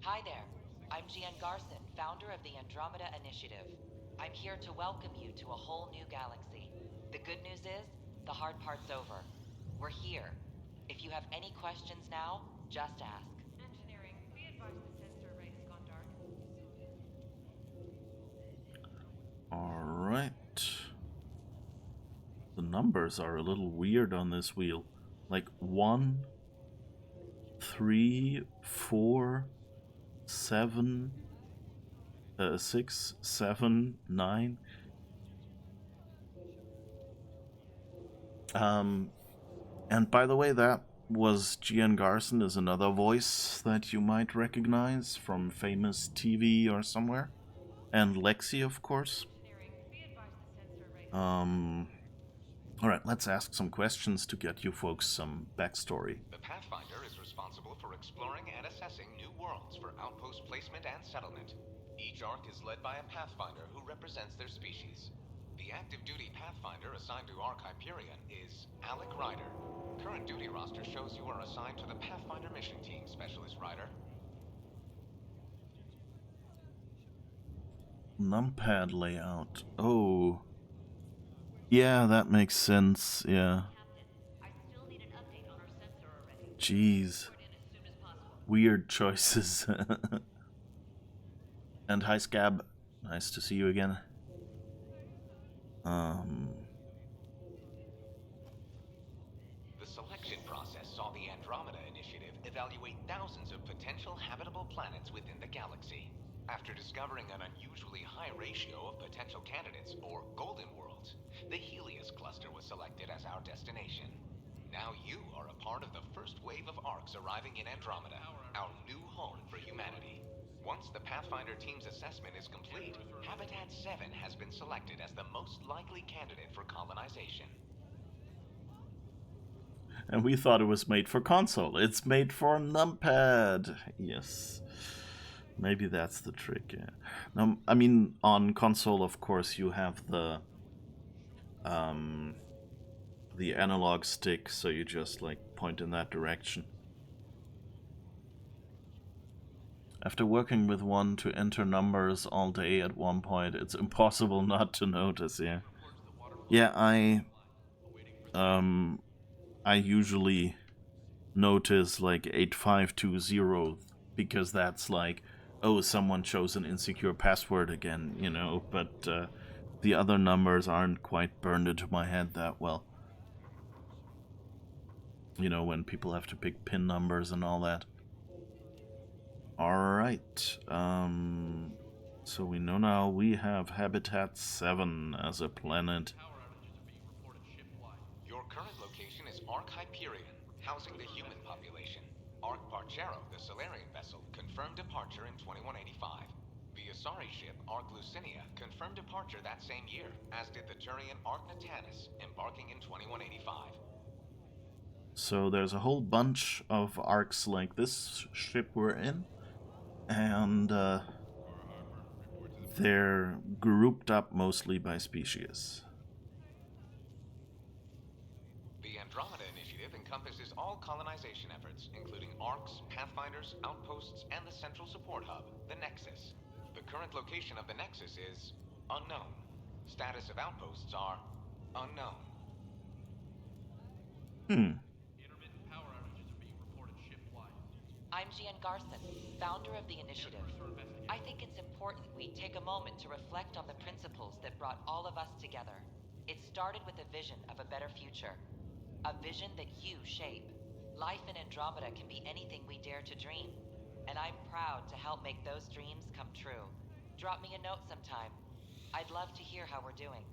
Hi there. I'm Gian Garson, founder of the Andromeda Initiative. I'm here to welcome you to a whole new galaxy. The good news is, the hard part's over. We're here. If you have any questions now, just ask. Engineering, be advised the sensor array has gone dark. Alright. The numbers are a little weird on this wheel. Like 1, 3, 4, 7, 6, 7, 9. And by the way, that was Gian Garson, is another voice that you might recognize from famous TV or somewhere. And Lexi, of course. Alright, let's ask some questions to get you folks some backstory. The Pathfinder is responsible for exploring and assessing new worlds for outpost placement and settlement. Each ARC is led by a Pathfinder who represents their species. The active duty Pathfinder assigned to ARC Hyperion is Alec Ryder. Current duty roster shows you are assigned to the Pathfinder mission team, Specialist Ryder. Numpad layout. Oh. Yeah, that makes sense. Yeah. Jeez. Weird choices. And hi, Scab. Nice to see you again. The selection process saw the Andromeda Initiative evaluate thousands of potential habitable planets within the galaxy. After discovering an unusually high ratio of potential candidates, or golden worlds, the Helios cluster was selected as our destination. Now you are a part of the first wave of ARCs arriving in Andromeda, our new home for humanity. Once the Pathfinder team's assessment is complete, Habitat 7 has been selected as the most likely candidate for colonization. And we thought it was made for console. It's made for numpad. Yes. Maybe that's the trick, yeah. Now, I mean, on console, of course, you have the analog stick, so you just, like, point in that direction. After working with one to enter numbers all day at one point, it's impossible not to notice, yeah. Yeah, I usually notice, like, 8520, because that's like, oh, someone chose an insecure password again, you know, but the other numbers aren't quite burned into my head that well. You know, when people have to pick pin numbers and all that. Alright, so we know now we have Habitat 7 as a planet. Your current location is ARC Hyperion, housing the human population. ARC Parchero, the Solarian vessel, confirmed departure in 2185. The Asari ship, ARC Lucinia, confirmed departure that same year, as did the Turian ARC Natanus, embarking in 2185. So there's a whole bunch of ARCs like this ship we're in, and they're grouped up mostly by species. The Andromeda Initiative encompasses all colonization efforts, including ARCs, Pathfinders, outposts, and the central support hub, the Nexus. The current location of the Nexus is unknown. Status of outposts are unknown. I'm Gian Garson, founder of the initiative. I think it's important we take a moment to reflect on the principles that brought all of us together. It started with a vision of a better future. A vision that you shape. Life in Andromeda can be anything we dare to dream. And I'm proud to help make those dreams come true. Drop me a note sometime. I'd love to hear how we're doing.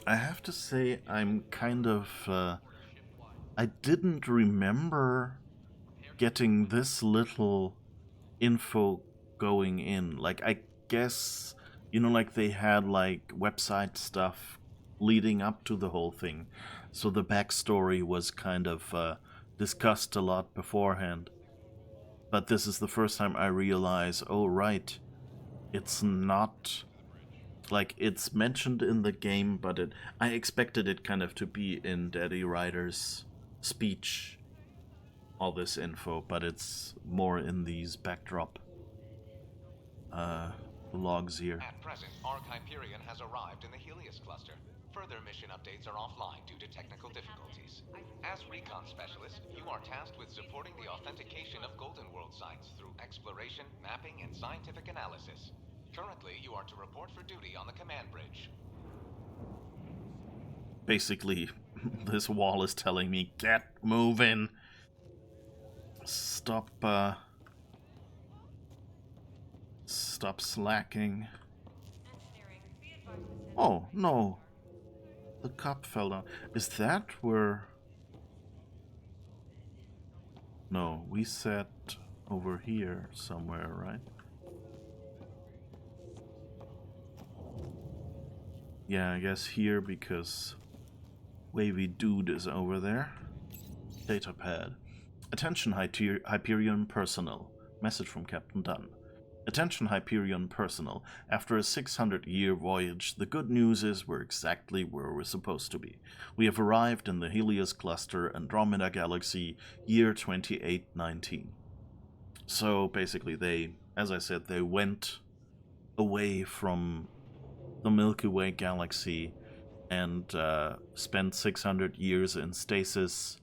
I have to say, I'm kind of... I didn't remember getting this little info going in. Like, I guess, you know, like they had, like, website stuff leading up to the whole thing. So the backstory was kind of discussed a lot beforehand. But this is the first time I realize, oh right, it's not... Like, it's mentioned in the game, but I expected it kind of to be in Daddy Ryder's speech, all this info, but it's more in these backdrop logs here. At present, Arc Hyperion has arrived in the Helios cluster. Further mission updates are offline due to technical difficulties. As recon specialist, you are tasked with supporting the authentication of Golden World sites through exploration, mapping, and scientific analysis. Currently, you are to report for duty on the command bridge. Basically, this wall is telling me, get moving. Stop slacking. Oh, no. The cup fell down. Is that where... No, we sat over here somewhere, right? Yeah, I guess here, because Wavy Dude is over there. Datapad. Attention Hyperion personnel. Message from Captain Dunn. Attention Hyperion personnel. After a 600-year voyage, the good news is we're exactly where we're supposed to be. We have arrived in the Helios cluster, Andromeda galaxy, year 2819. So basically they, as I said, they went away from the Milky Way galaxy and spent 600 years in stasis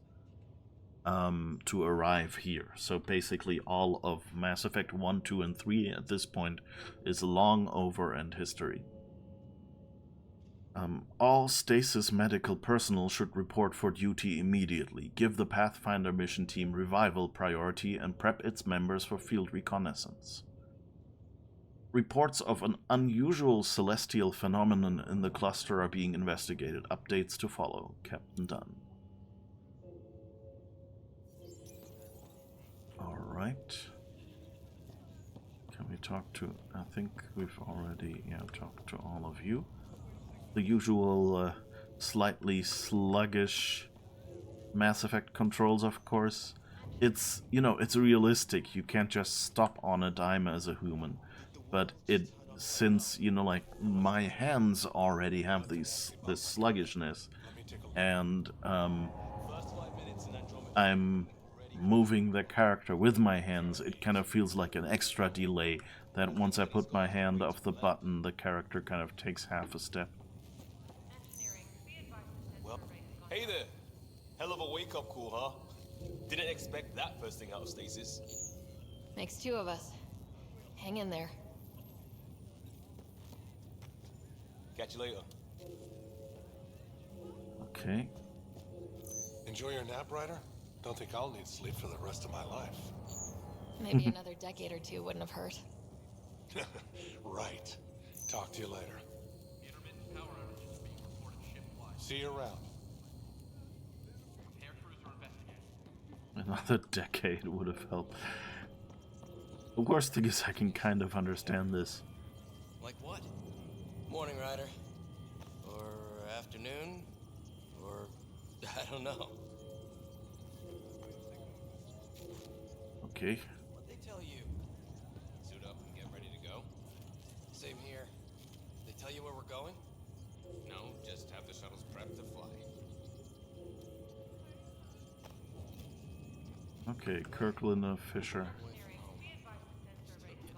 to arrive here. So basically all of Mass Effect 1, 2, and 3 at this point is long over and history. All stasis medical personnel should report for duty immediately. Give the Pathfinder mission team revival priority and prep its members for field reconnaissance. Reports of an unusual celestial phenomenon in the cluster are being investigated. Updates to follow. Captain Dunn. Alright. Can we talk to... I think we've already talked to all of you. The usual slightly sluggish Mass Effect controls, of course. It's, it's realistic. You can't just stop on a dime as a human. But since, like, my hands already have this sluggishness, and I'm moving the character with my hands, it kind of feels like an extra delay that once I put my hand off the button, the character kind of takes half a step. Well, hey there. Hell of a wake-up call, huh? Didn't expect that first thing out of stasis. Makes two of us. Hang in there. Catch you later. Okay. Enjoy your nap, Ryder? Don't think I'll need sleep for the rest of my life. Maybe another decade or two wouldn't have hurt. Right. Talk to you later. See you around. Another decade would have helped. The worst thing is I can kind of understand this. Like what? Morning, Ryder. Or afternoon. Or... I don't know. Okay. What'd they tell you? Suit up and get ready to go? Same here. They tell you where we're going? No, just have the shuttles prepped to fly. Okay, Kirkland Fisher.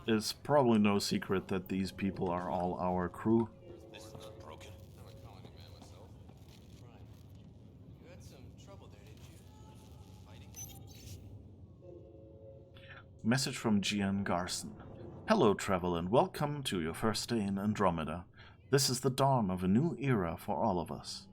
It's probably no secret that these people are all our crew. This is not broken. I'm a colony man myself. Right. You had some trouble there, didn't you? Fighting? Message from Gian Garson. Hello, Travel, and welcome to your first day in Andromeda. This is the dawn of a new era for all of us.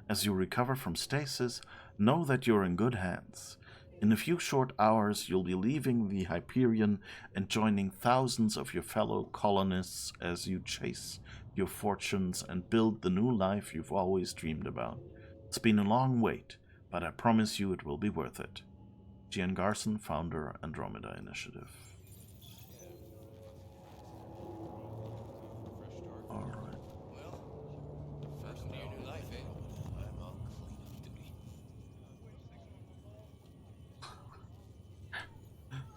As you recover from stasis, know that you're in good hands. In a few short hours, you'll be leaving the Hyperion and joining thousands of your fellow colonists as you chase your fortunes and build the new life you've always dreamed about. It's been a long wait, but I promise you it will be worth it. Gian Garson, founder, Andromeda Initiative. Alright. Welcome to your new life, eh? I'm all clean up duty.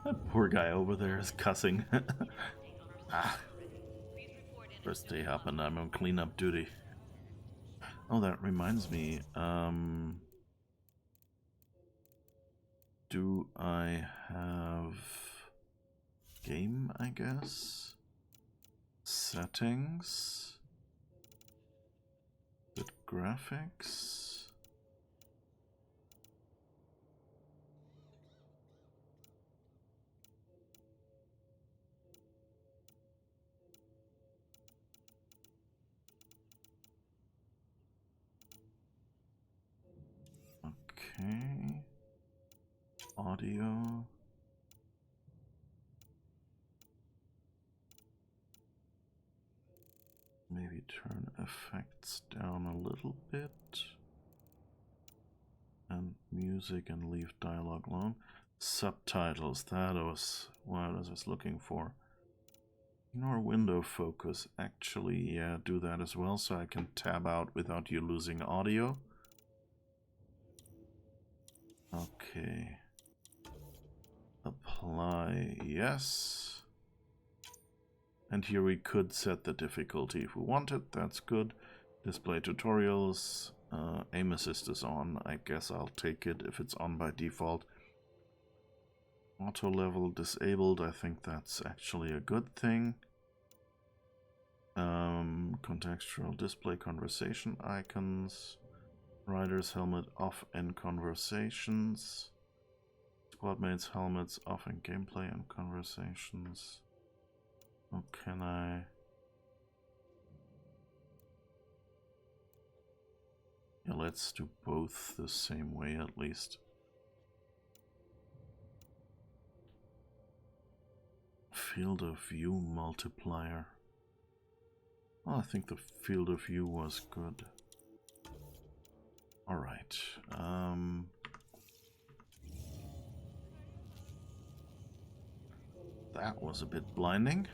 That poor guy over there is cussing. Ah. First day up and I'm on cleanup duty. Oh, that reminds me. Do I have game, I guess? Settings? Good graphics? Okay. Audio. Maybe turn effects down a little bit. And music and leave dialogue alone. Subtitles, that was what I was looking for. Ignore window focus. Actually, yeah, do that as well so I can tab out without you losing audio. Okay. Apply, yes. And here we could set the difficulty if we wanted, that's good. Display tutorials, aim assist is on, I guess I'll take it if it's on by default. Auto level disabled, I think that's actually a good thing. Contextual display conversation icons. Ryder's helmet off in conversations. Squadmates' helmets off in gameplay and conversations. Oh, can I? Yeah, let's do both the same way at least. Field of view multiplier. Oh, I think the field of view was good. All right. That was a bit blinding.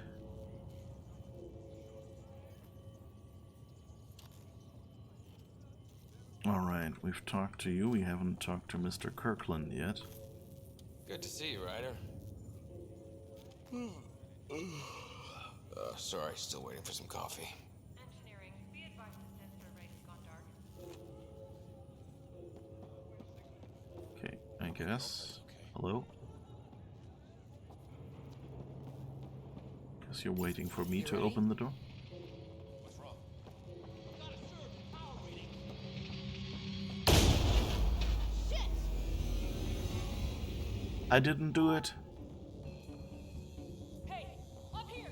All right, we've talked to you. We haven't talked to Mr. Kirkland yet. Good to see you, Ryder. Sorry, still waiting for some coffee. Engineering, be advised the sensor array has gone dark. Okay, I guess. Hello? Guess you're waiting for me to open the door? What's wrong? I didn't do it. Hey, up here!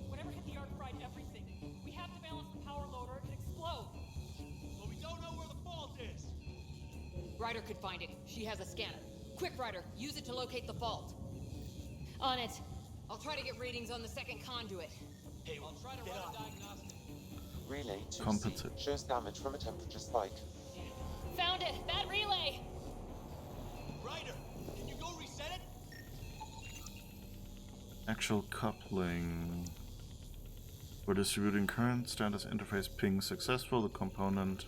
Whatever hit the arc fried everything. We have to balance the power load or it could explode. But we don't know where the fault is. Ryder could find it. She has a scanner. Quick, Ryder, use it to locate the fault. On it. I'll try to get readings on the second conduit. Hey, I'll try to run a diagnostic. Relay 2C Compensate. shows damage from a temperature spike. Found it! That relay! Ryder, can you go reset it? Actual coupling. For distributing current, status interface ping successful. The component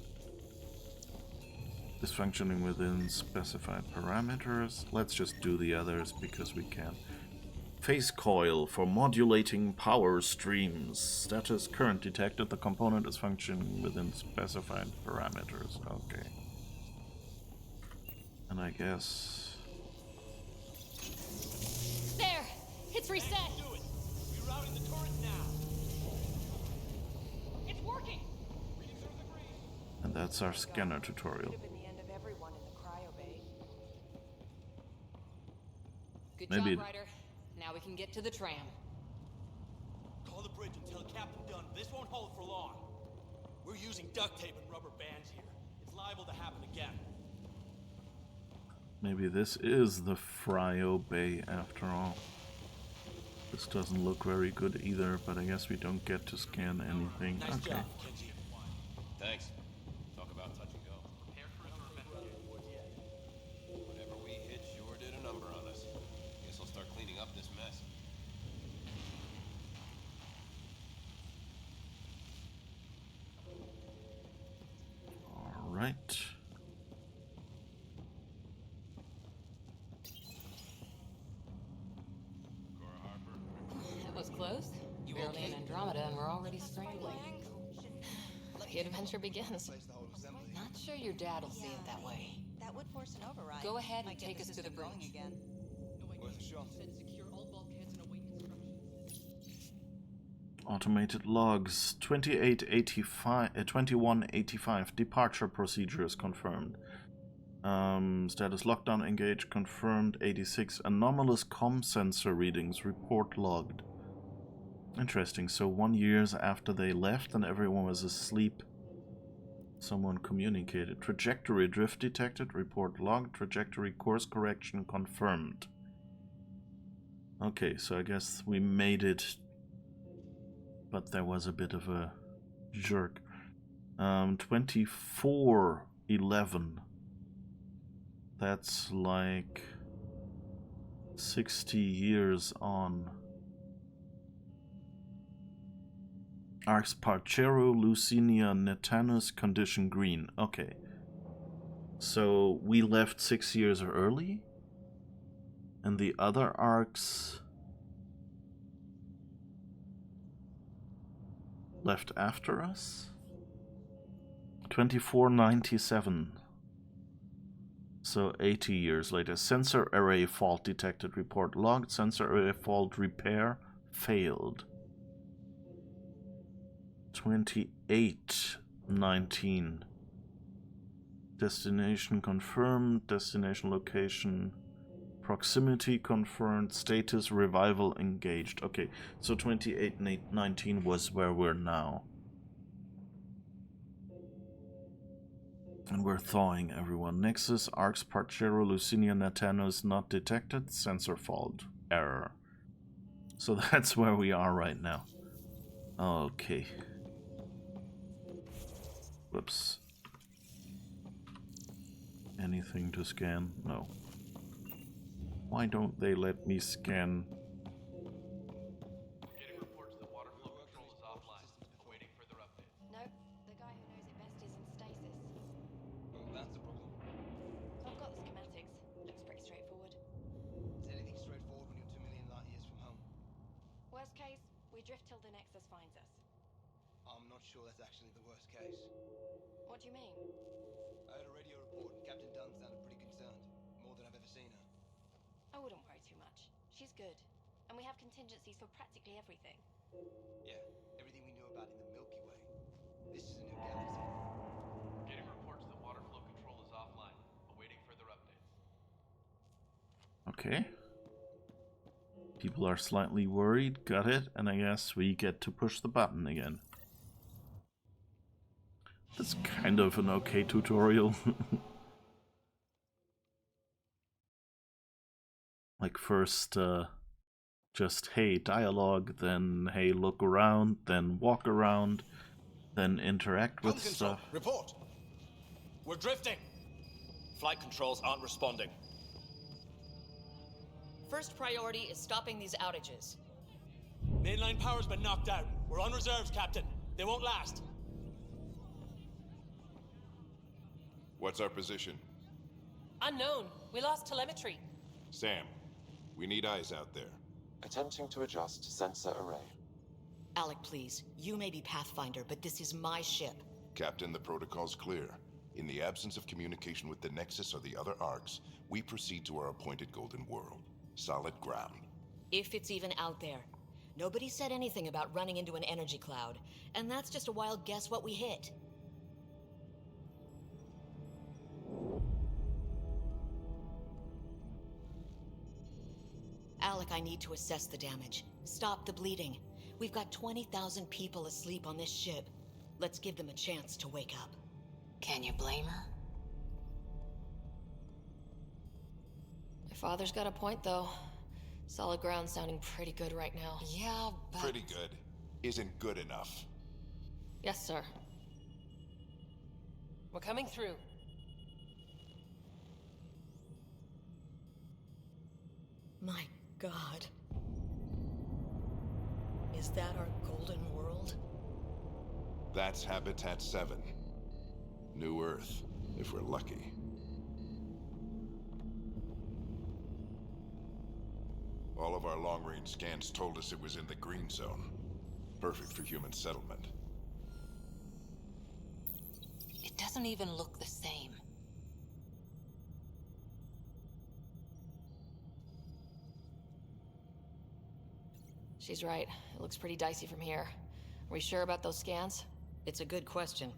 is functioning within specified parameters. Let's just do the others because we can. Phase coil for modulating power streams. Status current detected. The component is functioning within specified parameters. Okay. And I guess... There! It's reset! Do it! Rerouting the turret now! It's working! And that's our scanner tutorial. Could have been the end of everyone in the cryo bay. Good Maybe job, Ryder. Now we can get to the tram. Call the bridge and tell Captain Dunn this won't hold for long. We're using duct tape and rubber bands here. It's liable to happen again. Maybe this is the Fryo Bay after all. This doesn't look very good either, but I guess we don't get to scan anything. Nice Okay. job, Kenzie. Thanks. Talk about touch and go. Whatever we hit sure did a number on us. Guess I'll start cleaning up this mess. All right. adventure begins. Not sure your dad'll see it that way. That would force an override. Go ahead Might and get take the us to the system going bridge. again. Worth a shot. Said secure all bulkheads and await instructions. Automated logs 2185 departure procedures confirmed. Status lockdown engaged confirmed. 86 anomalous comm sensor readings report logged. Interesting. So 1 year after they left and everyone was asleep, someone communicated. Trajectory drift detected. Report logged. Trajectory course correction confirmed. Okay, so I guess we made it, but there was a bit of a jerk. 2411. That's like 60 years on. Arx Parcero, Lucinia, Netanus, condition green. Okay. So we left 6 years early? And the other arcs left after us? 2497. So 80 years later. Sensor array fault detected. Report logged. Sensor array fault repair failed. 2819. Destination confirmed. Destination location. Proximity confirmed. Status revival engaged. Okay, so 2819 was where we're now. And we're thawing everyone. Nexus, Arx, Parcero, Lucinia, Natanos not detected. Sensor fault. Error. So that's where we are right now. Okay. Whoops. Anything to scan? No. Why don't they let me scan? Getting reports that water flow control is offline. Awaiting further updates. Nope, the guy who knows it best is in stasis. Well, that's a problem. I've got the schematics. Looks pretty straightforward. Is anything straightforward when you're 2 million light years from home? Worst case, we drift till the Nexus finds us. I'm not sure that's actually the worst case. What do you mean? I heard a radio report and Captain Dunn sounded pretty concerned. More than I've ever seen her. I wouldn't worry too much. She's good. And we have contingencies for practically everything. Yeah, everything we knew about in the Milky Way. This is a new galaxy. Getting reports that water flow control is offline. Awaiting further updates. Okay. People are slightly worried. Got it. And I guess we get to push the button again. That's kind of an okay tutorial. Like first, just hey, dialogue, then hey, look around, then walk around, then interact with stuff. Report! We're drifting! Flight controls aren't responding. First priority is stopping these outages. Mainline power's been knocked out. We're on reserves, Captain. They won't last. What's our position? Unknown. We lost telemetry. Sam, we need eyes out there. Attempting to adjust sensor array. Alec, please. You may be Pathfinder, but this is my ship. Captain, the protocol's clear. In the absence of communication with the Nexus or the other arcs, we proceed to our appointed Golden World. Solid ground. If it's even out there. Nobody said anything about running into an energy cloud, and that's just a wild guess what we hit. Alec, I need to assess the damage. Stop the bleeding. We've got 20,000 people asleep on this ship. Let's give them a chance to wake up. Can you blame her? My father's got a point, though. Solid ground sounding pretty good right now. Yeah, but... Pretty good. Isn't good enough. Yes, sir. We're coming through. My God. Is that our Golden World? That's Habitat 7. New Earth, if we're lucky. All of our long-range scans told us it was in the green zone. Perfect for human settlement. doesn't even look the same. She's right. It looks pretty dicey from here. Are we sure about those scans? It's a good question.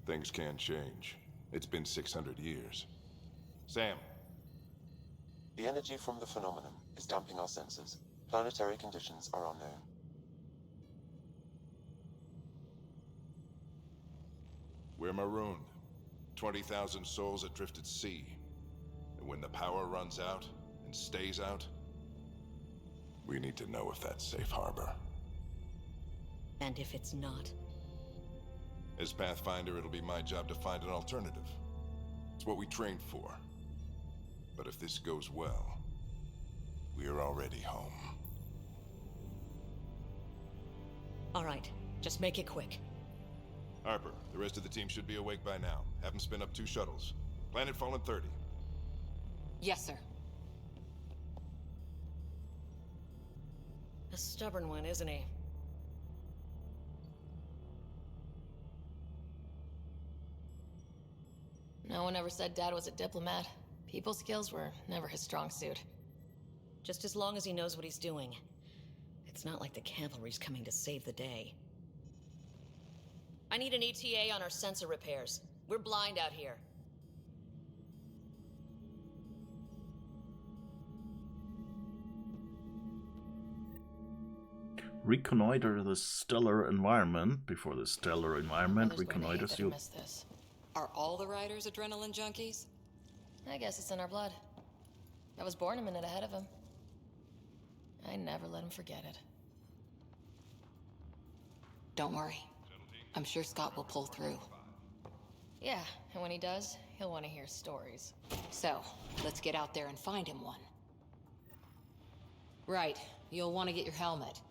Things can change. It's been 600 years. Sam. The energy from the phenomenon is damping our senses. Planetary conditions are unknown. We're marooned. 20,000 souls adrift at sea. And when the power runs out, and stays out, we need to know if that's safe harbor. And if it's not? As Pathfinder, it'll be my job to find an alternative. It's what we trained for. But if this goes well, we're already home. All right, just make it quick. Harper, the rest of the team should be awake by now. Have them spin up 2 shuttles. Planetfall in 30. Yes, sir. A stubborn one, isn't he? No one ever said Dad was a diplomat. People skills were never his strong suit. Just as long as he knows what he's doing. It's not like the cavalry's coming to save the day. I need an ETA on our sensor repairs. We're blind out here. Reconnoiter the stellar environment. Before the stellar environment, reconnoiter you miss this. Are all the Ryders adrenaline junkies? I guess it's in our blood. I was born a minute ahead of him. I never let him forget it. Don't worry. I'm sure Scott will pull through. Yeah, and when he does, he'll want to hear stories. So, let's get out there and find him one. Right, you'll want to get your helmet.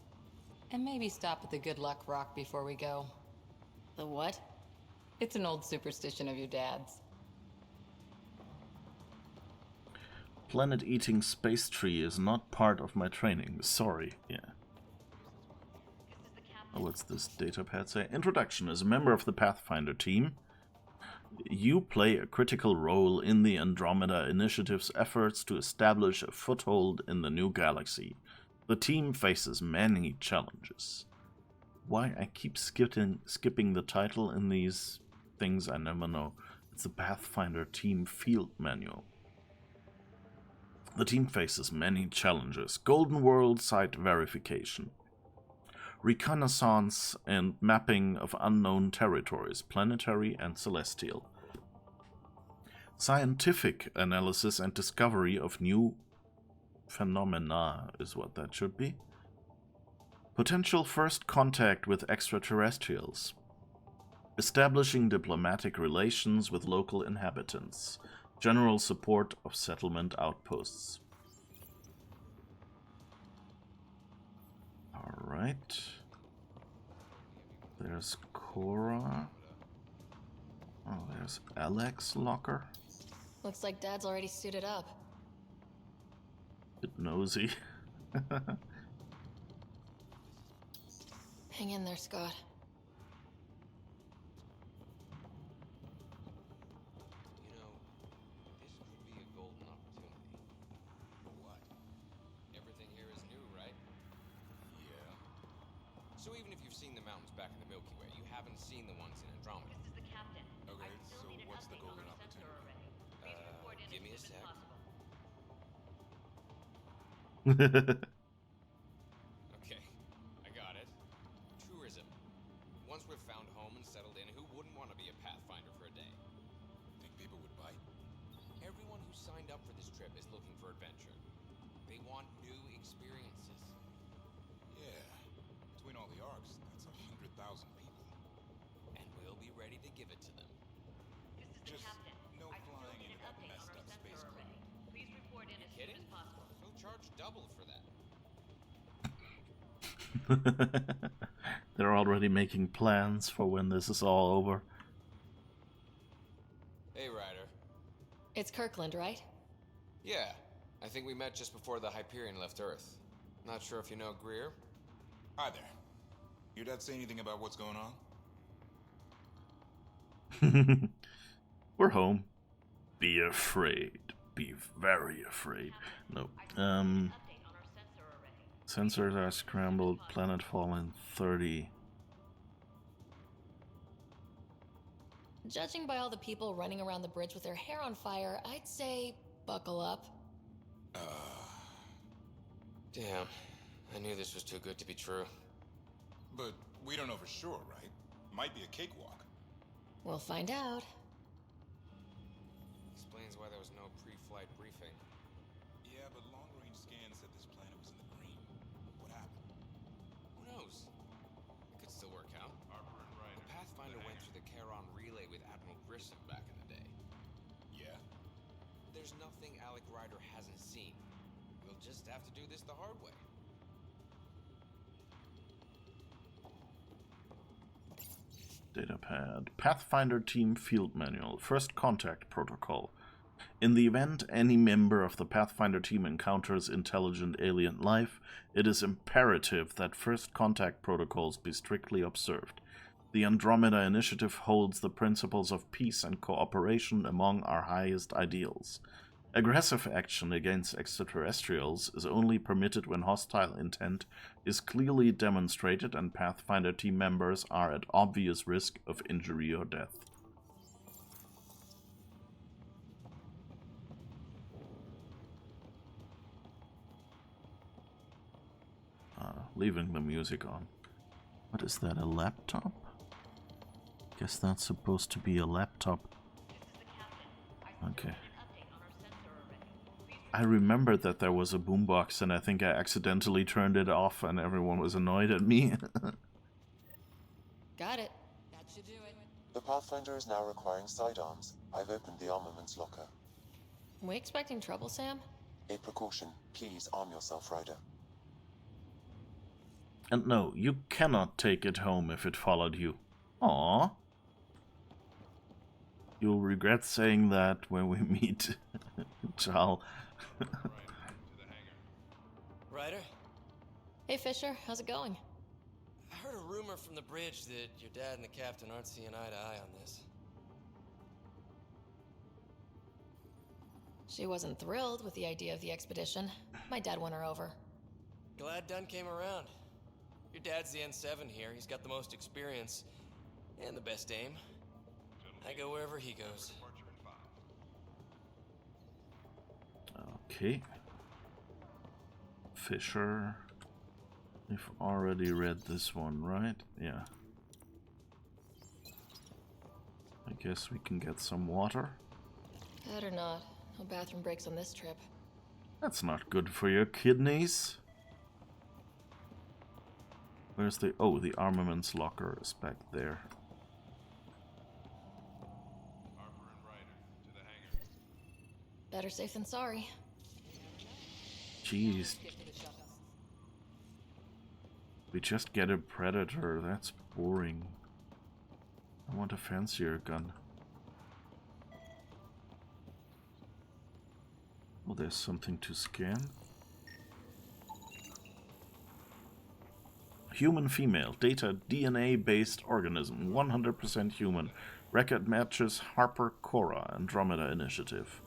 And maybe stop at the Good Luck Rock before we go. The what? It's an old superstition of your dad's. Planet-eating space tree is not part of my training. Sorry. Yeah. Oh, what's this datapad say? Introduction. As a member of the Pathfinder team, you play a critical role in the Andromeda Initiative's efforts to establish a foothold in the new galaxy. The team faces many challenges. Why I keep skipping the title in these things, I never know. It's the Pathfinder Team Field Manual. The team faces many challenges. Golden World site verification, reconnaissance and mapping of unknown territories, planetary and celestial, scientific analysis and discovery of new phenomena is what that should be, potential first contact with extraterrestrials, establishing diplomatic relations with local inhabitants, general support of settlement outposts. Alright. There's Cora. Oh, there's Alex Locker. Looks like Dad's already suited up. Bit nosy. Hang in there, Scott. So even if you've seen the mountains back in the Milky Way, you haven't seen the ones in Andromeda. This is the captain. Okay, I still so need an what's the update on golden our sensor opportunity? array. Please report in Give me a as soon sec. as possible. Okay, I got it. Tourism. Once we've found home and settled in, who wouldn't want to be a Pathfinder for a day? Think people would bite? Everyone who signed up for this trip is looking for adventure. They want new experiences. Yeah. Between all the arcs, that's 100,000 people. And we'll be ready to give it to them. This is the Just captain. no I still flying need into an that update on messed our up sensor spacecraft. array. Please report in as soon Kidding? as possible. We'll charge double for that. They're already making plans for when this is all over. Hey, Ryder. It's Kirkland, right? Yeah, I think we met just before the Hyperion left Earth. Not sure if you know Greer? Hi there. Your dad say anything about what's going on? We're home. Be afraid. Be very afraid. No. Sensors are scrambled. Planetfall in 30. Judging by all the people running around the bridge with their hair on fire, I'd say buckle up. Damn. I knew this was too good to be true. But we don't know for sure, right? Might be a cakewalk. We'll find out. Explains why there was no pre-flight briefing. Yeah, but long-range scans said this planet was in the green. What happened? Who knows? It could still work out. The Pathfinder went through the Charon relay with Admiral Grissom back in the day. Yeah? There's nothing Alec Ryder hasn't seen. We'll just have to do this the hard way. Datapad. Pathfinder Team Field Manual. First Contact Protocol. In the event any member of the Pathfinder team encounters intelligent alien life, it is imperative that first contact protocols be strictly observed. The Andromeda Initiative holds the principles of peace and cooperation among our highest ideals. Aggressive action against extraterrestrials is only permitted when hostile intent is clearly demonstrated and Pathfinder team members are at obvious risk of injury or death. Leaving the music on. What is that, a laptop? Guess that's supposed to be a laptop. Okay. I remember that there was a boombox and I think I accidentally turned it off and everyone was annoyed at me. Got it. That should do it. The Pathfinder is now requiring sidearms. I've opened the armaments locker. We expecting trouble, Sam? A precaution. Please arm yourself, Ryder. And no, you cannot take it home if it followed you. Aww. You'll regret saying that when we meet Chal. Ryder? Hey, Fisher. How's it going? I heard a rumor from the bridge that your dad and the captain aren't seeing eye to eye on this. She wasn't thrilled with the idea of the expedition. My dad won her over. Glad Dunn came around. Your dad's the N7 here. He's got the most experience and the best aim. I go wherever he goes. Okay. Fisher. We've already read this one, right? Yeah. I guess we can get some water. Better not. No bathroom breaks on this trip. That's not good for your kidneys. Where's the... Oh, the armaments locker is back there. Better safe than sorry. Jeez. We just get a Predator. That's boring. I want a fancier gun. Oh, there's something to scan. Human female. Data DNA-based organism. 100% human. Record matches Harper Cora, Andromeda Initiative.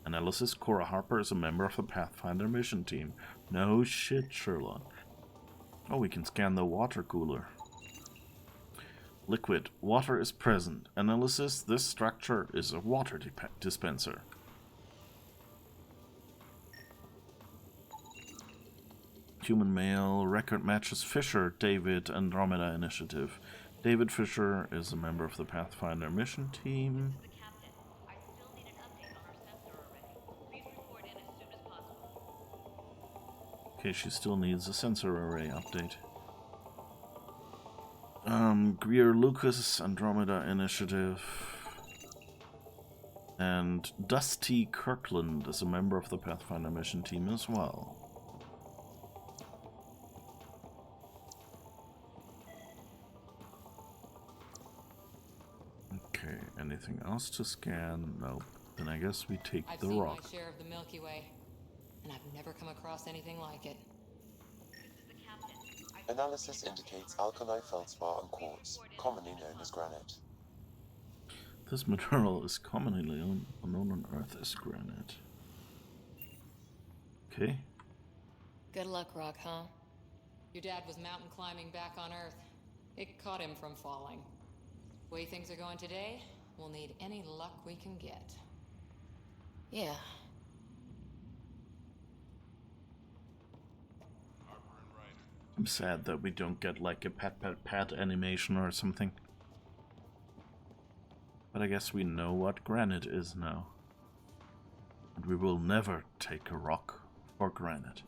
Analysis: Cora Harper is a member of the Pathfinder mission team. No shit, Sherlock. Oh, we can scan the water cooler. Liquid. Water is present. Analysis: this structure is a water dispenser. Human male. Record matches Fisher, David, Andromeda Initiative. David Fisher is a member of the Pathfinder mission team. Okay, she still needs a sensor array update. Greer Lucas, Andromeda Initiative. And Dusty Kirkland is a member of the Pathfinder mission team as well. Okay, anything else to scan? Nope. Then I guess we take I've the seen rock. my share of the Milky Way, and I've never come across anything like it. Analysis indicates alkali feldspar and quartz, commonly known as granite. This mineral is commonly known on Earth as granite. Okay. Good luck, Rock, huh? Your dad was mountain climbing back on Earth. It caught him from falling. The way things are going today, we'll need any luck we can get. Yeah. I'm sad that we don't get like a pat animation or something. But I guess we know what granite is now. And we will never take a rock for granted.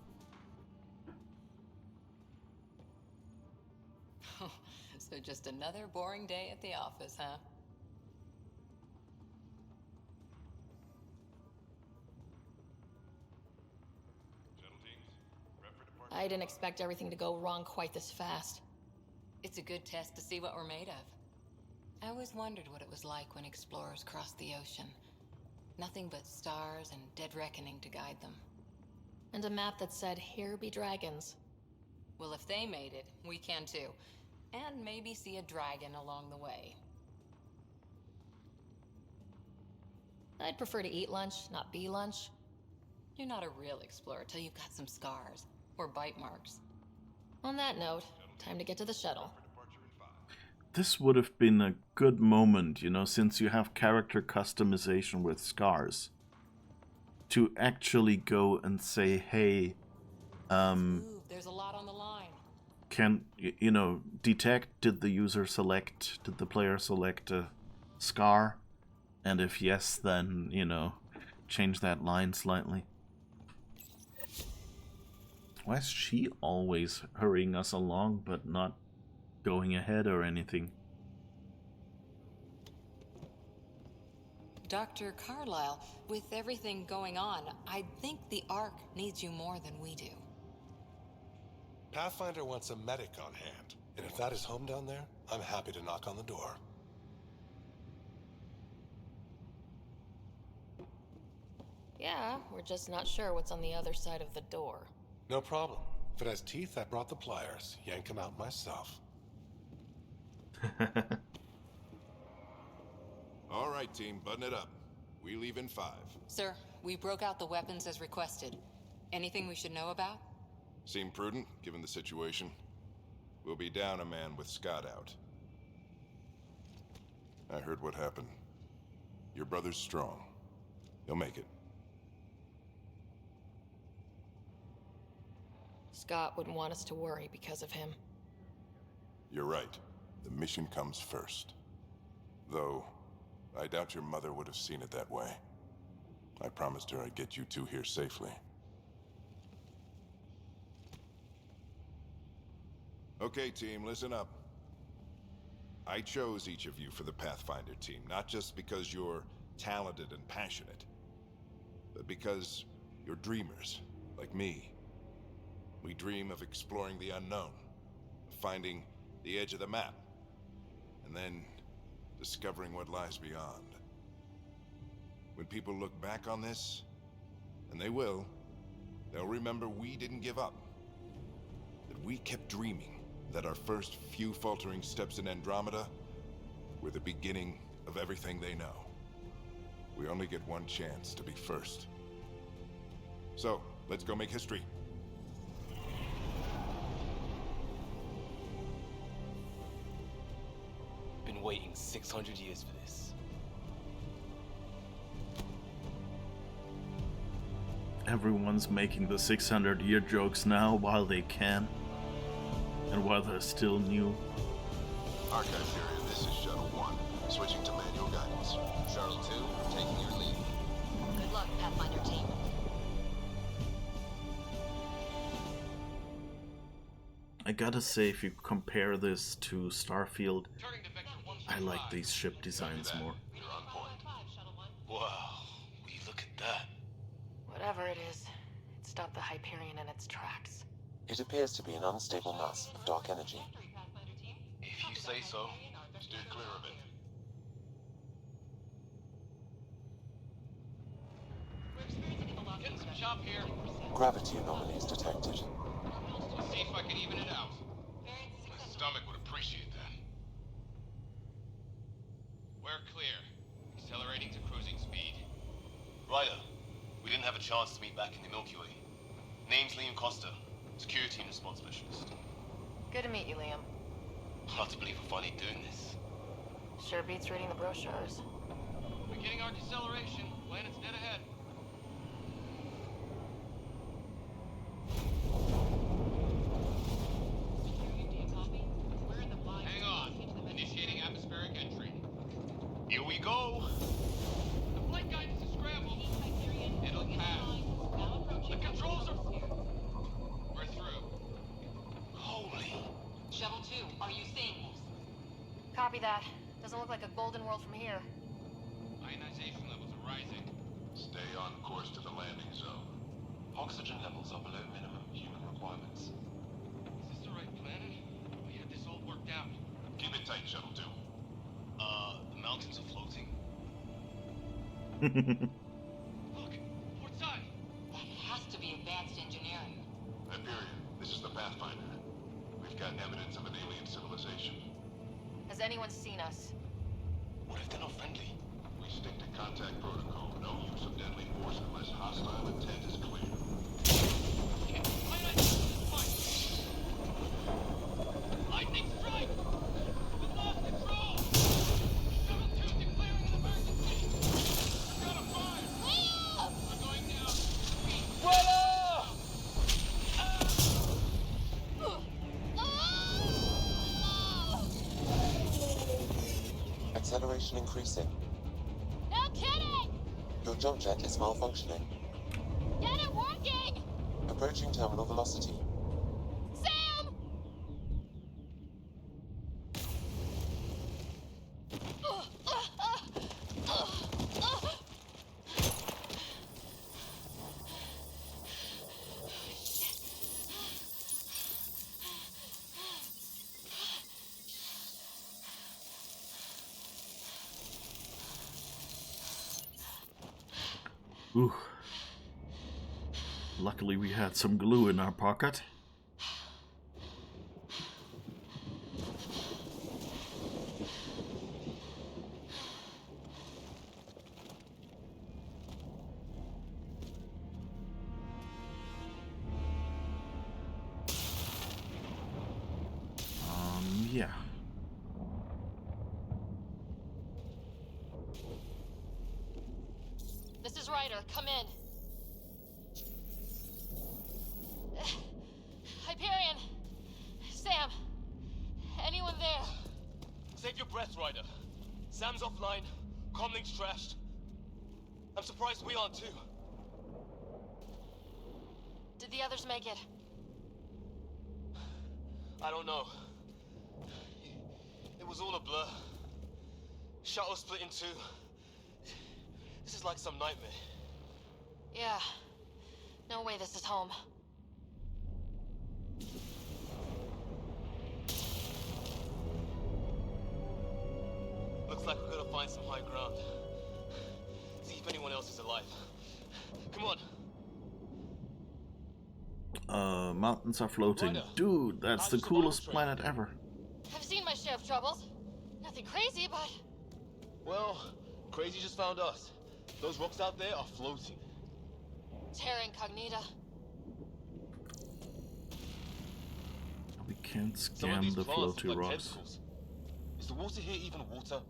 So just another boring day at the office, huh? I didn't expect everything to go wrong quite this fast. It's a good test to see what we're made of. I always wondered what it was like when explorers crossed the ocean. Nothing but stars and dead reckoning to guide them. And a map that said, "Here be dragons." Well, if they made it, we can too. And maybe see a dragon along the way. I'd prefer to eat lunch, not be lunch. You're not a real explorer till you've got some scars. Or bite marks. On that note, time to get to the shuttle. This would have been a good moment, you know, since you have character customization with scars, to actually go and say, hey, there's a lot on the line. Can, you know, detect, did the player select a scar? And if yes, then, you know, change that line slightly. Why is she always hurrying us along, but not going ahead or anything? Dr. Carlyle, with everything going on, I think the Ark needs you more than we do. Pathfinder wants a medic on hand, and if that is home down there, I'm happy to knock on the door. Yeah, we're just not sure what's on the other side of the door. No problem. If it has teeth, I brought the pliers. Yank them out myself. All right, team, button it up. We leave in 5. Sir, we broke out the weapons as requested. Anything we should know about? Seem prudent, given the situation. We'll be down a man with Scott out. I heard what happened. Your brother's strong. He'll make it. Scott wouldn't want us to worry because of him. You're right. The mission comes first. Though, I doubt your mother would have seen it that way. I promised her I'd get you two here safely. Okay, team, listen up. I chose each of you for the Pathfinder team, not just because you're talented and passionate, but because you're dreamers, like me. We dream of exploring the unknown, of finding the edge of the map, and then discovering what lies beyond. When people look back on this, and they will, they'll remember we didn't give up. That we kept dreaming, that our first few faltering steps in Andromeda were the beginning of everything they know. We only get one chance to be first. So, let's go make history. Been waiting 600 years for this. Everyone's making the 600-year jokes now while they can. And while they're still new. Archive area, this is Shuttle 1. Switching to manual guidance. Shuttle 2, taking your lead. Good luck, Pathfinder team. I gotta say, if you compare this to Starfield, I like these ship designs more. You're on point. Wow, will you look at that? Whatever it is, it stopped the Hyperion in its tracks. It appears to be an unstable mass of dark energy. If you say so. Steer clear of it. Getting some chop here. Gravity anomalies detected. Let's see if I can even it out. My stomach would appreciate that. We're clear. losing speed. Ryder, we didn't have a chance to meet back in the Milky Way. Name's Liam Costa, security and response specialist. Good to meet you, Liam. Hard to believe we're finally doing this. Sure beats reading the brochures. Beginning our deceleration. Planet's dead ahead. Hang on. Initiating atmospheric entry. Here we go. The flight guidance is scrambled. It'll pass. The controls are... We're through. Holy. Shovel 2, are you seeing this? Copy that. Doesn't look like a golden world from here. Ionization levels are rising. Stay on course to the landing zone. Oxygen levels are below minimum human requirements. Is this the right planet? We had this all worked out. Keep it tight, Shuttle 2. The mountains are floating. Look, port side. That has to be advanced engineering. Hyperion, this is the Pathfinder. We've got evidence of an alien civilization. Has anyone seen us? What if they're not friendly? We stick to contact protocol. No use of deadly force unless hostile intent is clear. Okay, lightning strike! We've lost control! Shuttle 2 declaring an emergency! We've got a fire! We're going down! Acceleration increasing. No kidding! Your jump jet is malfunctioning. Get it working! Approaching terminal velocity. Sam! Ooh. Luckily we had some glue in our pocket. Yeah. This is Ryder. Come in. Hyperion! Sam! Anyone there? Save your breath, Ryder. Sam's offline. Comlink's trashed. I'm surprised we aren't too. Did the others make it? I don't know. It was all a blur. Shuttle split in two. This is like some nightmare. Yeah. No way this is home. Looks like we're gonna find some high ground. See if anyone else is alive. Come on. Mountains are floating. Ryder, Dude, that's the coolest planet ever. I've seen my share of troubles. Nothing crazy, but... Well, crazy just found us. Those rocks out there are floating. Terra Incognita. We can't Some of scan these the plants look floaty like rocks. tentacles. Is the water here even water?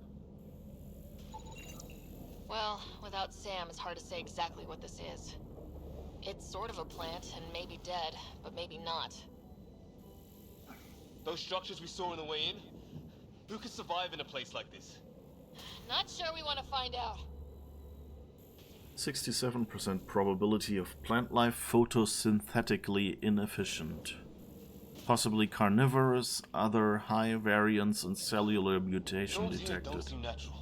Well, without Sam, it's hard to say exactly what this is. It's sort of a plant, and maybe dead, but maybe not. Those structures we saw on the way in? Who could survive in a place like this? Not sure we want to find out. 67% probability of plant life photosynthetically inefficient. Possibly carnivorous, other high variance and cellular mutation Those here detected. don't seem natural.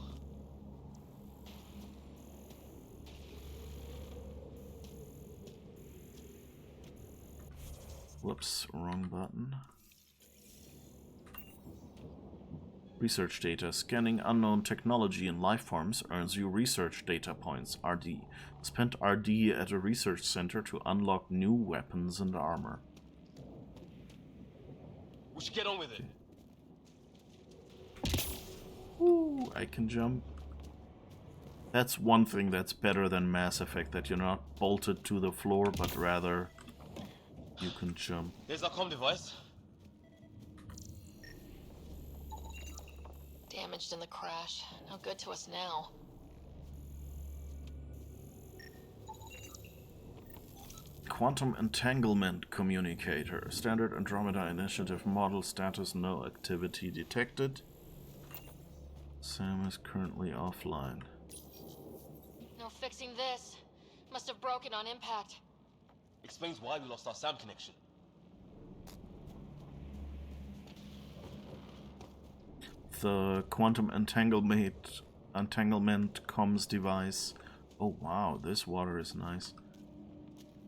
Whoops, wrong button. Research data. Scanning unknown technology and life forms earns you research data points, RD. Spend RD at a research center to unlock new weapons and armor. We should get on with it. Ooh, I can jump. That's one thing that's better than Mass Effect, that you're not bolted to the floor, but rather you can jump. There's our comm device. Damaged in the crash. No good to us now. Quantum Entanglement Communicator. Standard Andromeda Initiative model status, no activity detected. Sam is currently offline. No fixing this. Must have broken on impact. Explains why we lost our SAM connection. The Quantum Entanglement comms device. Oh wow, this water is nice.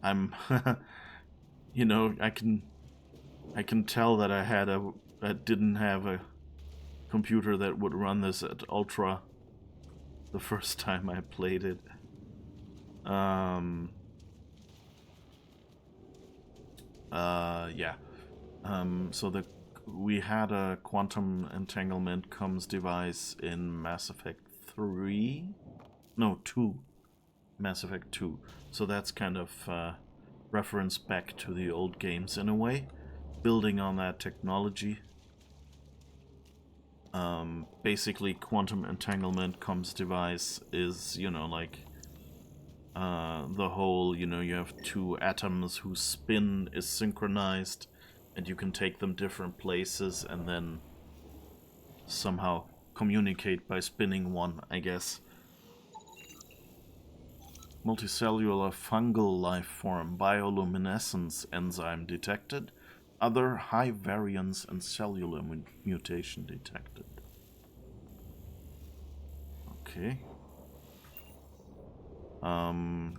I'm you know, I can tell that I didn't have a computer that would run this at ultra the first time I played it. Yeah. So we had a quantum entanglement comms device in Mass Effect 3? No, 2. Mass Effect 2. So that's kind of reference back to the old games in a way, building on that technology. Basically, quantum entanglement comms device is, you know, like the whole, you know, you have two atoms whose spin is synchronized, and you can take them different places and then somehow communicate by spinning one, I guess. Multicellular fungal life form, bioluminescence enzyme detected. Other high variance and cellular mutation detected. Okay. Oh,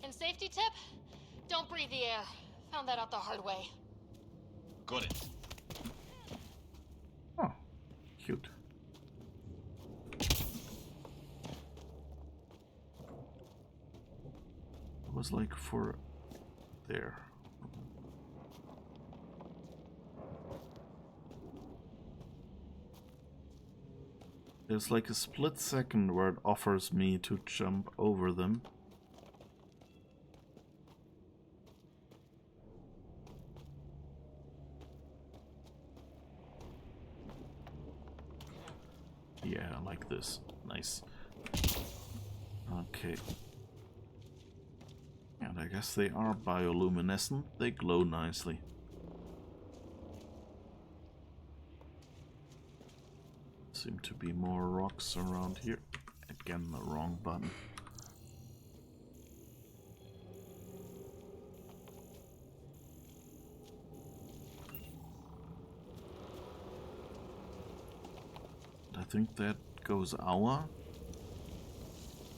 and safety tip? Don't breathe the air. Found that out the hard way. Got it. Oh, cute. It was like for there. There's like a split second where it offers me to jump over them. Yeah, I like this. Nice. Okay. And I guess they are bioluminescent. They glow nicely. Seem to be more rocks around here. Again, the wrong button. I think that goes our.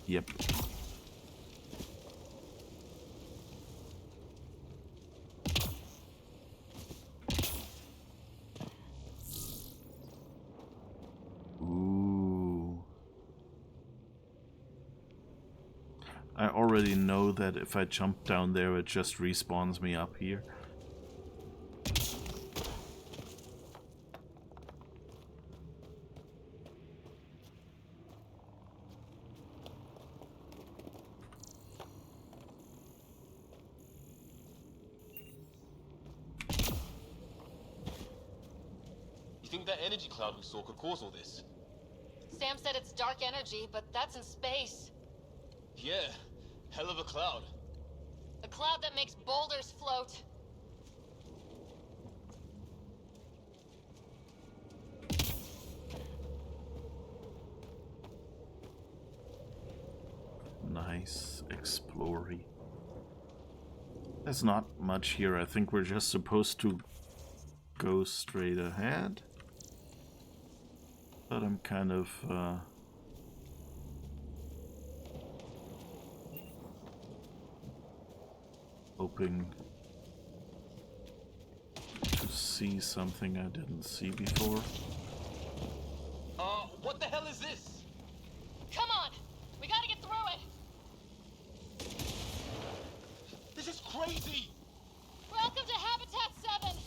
Yep. Ooh. I already know that if I jump down there, it just respawns me up here. You think that energy cloud we saw could cause all this? Sam said it's dark energy, but that's in space. Yeah, hell of a cloud. A cloud that makes boulders float. Nice exploring. There's not much here. I think we're just supposed to go straight ahead. But I'm kind of hoping to see something I didn't see before. What the hell is this? Come on! We gotta get through it! This is crazy! Welcome to Habitat 7!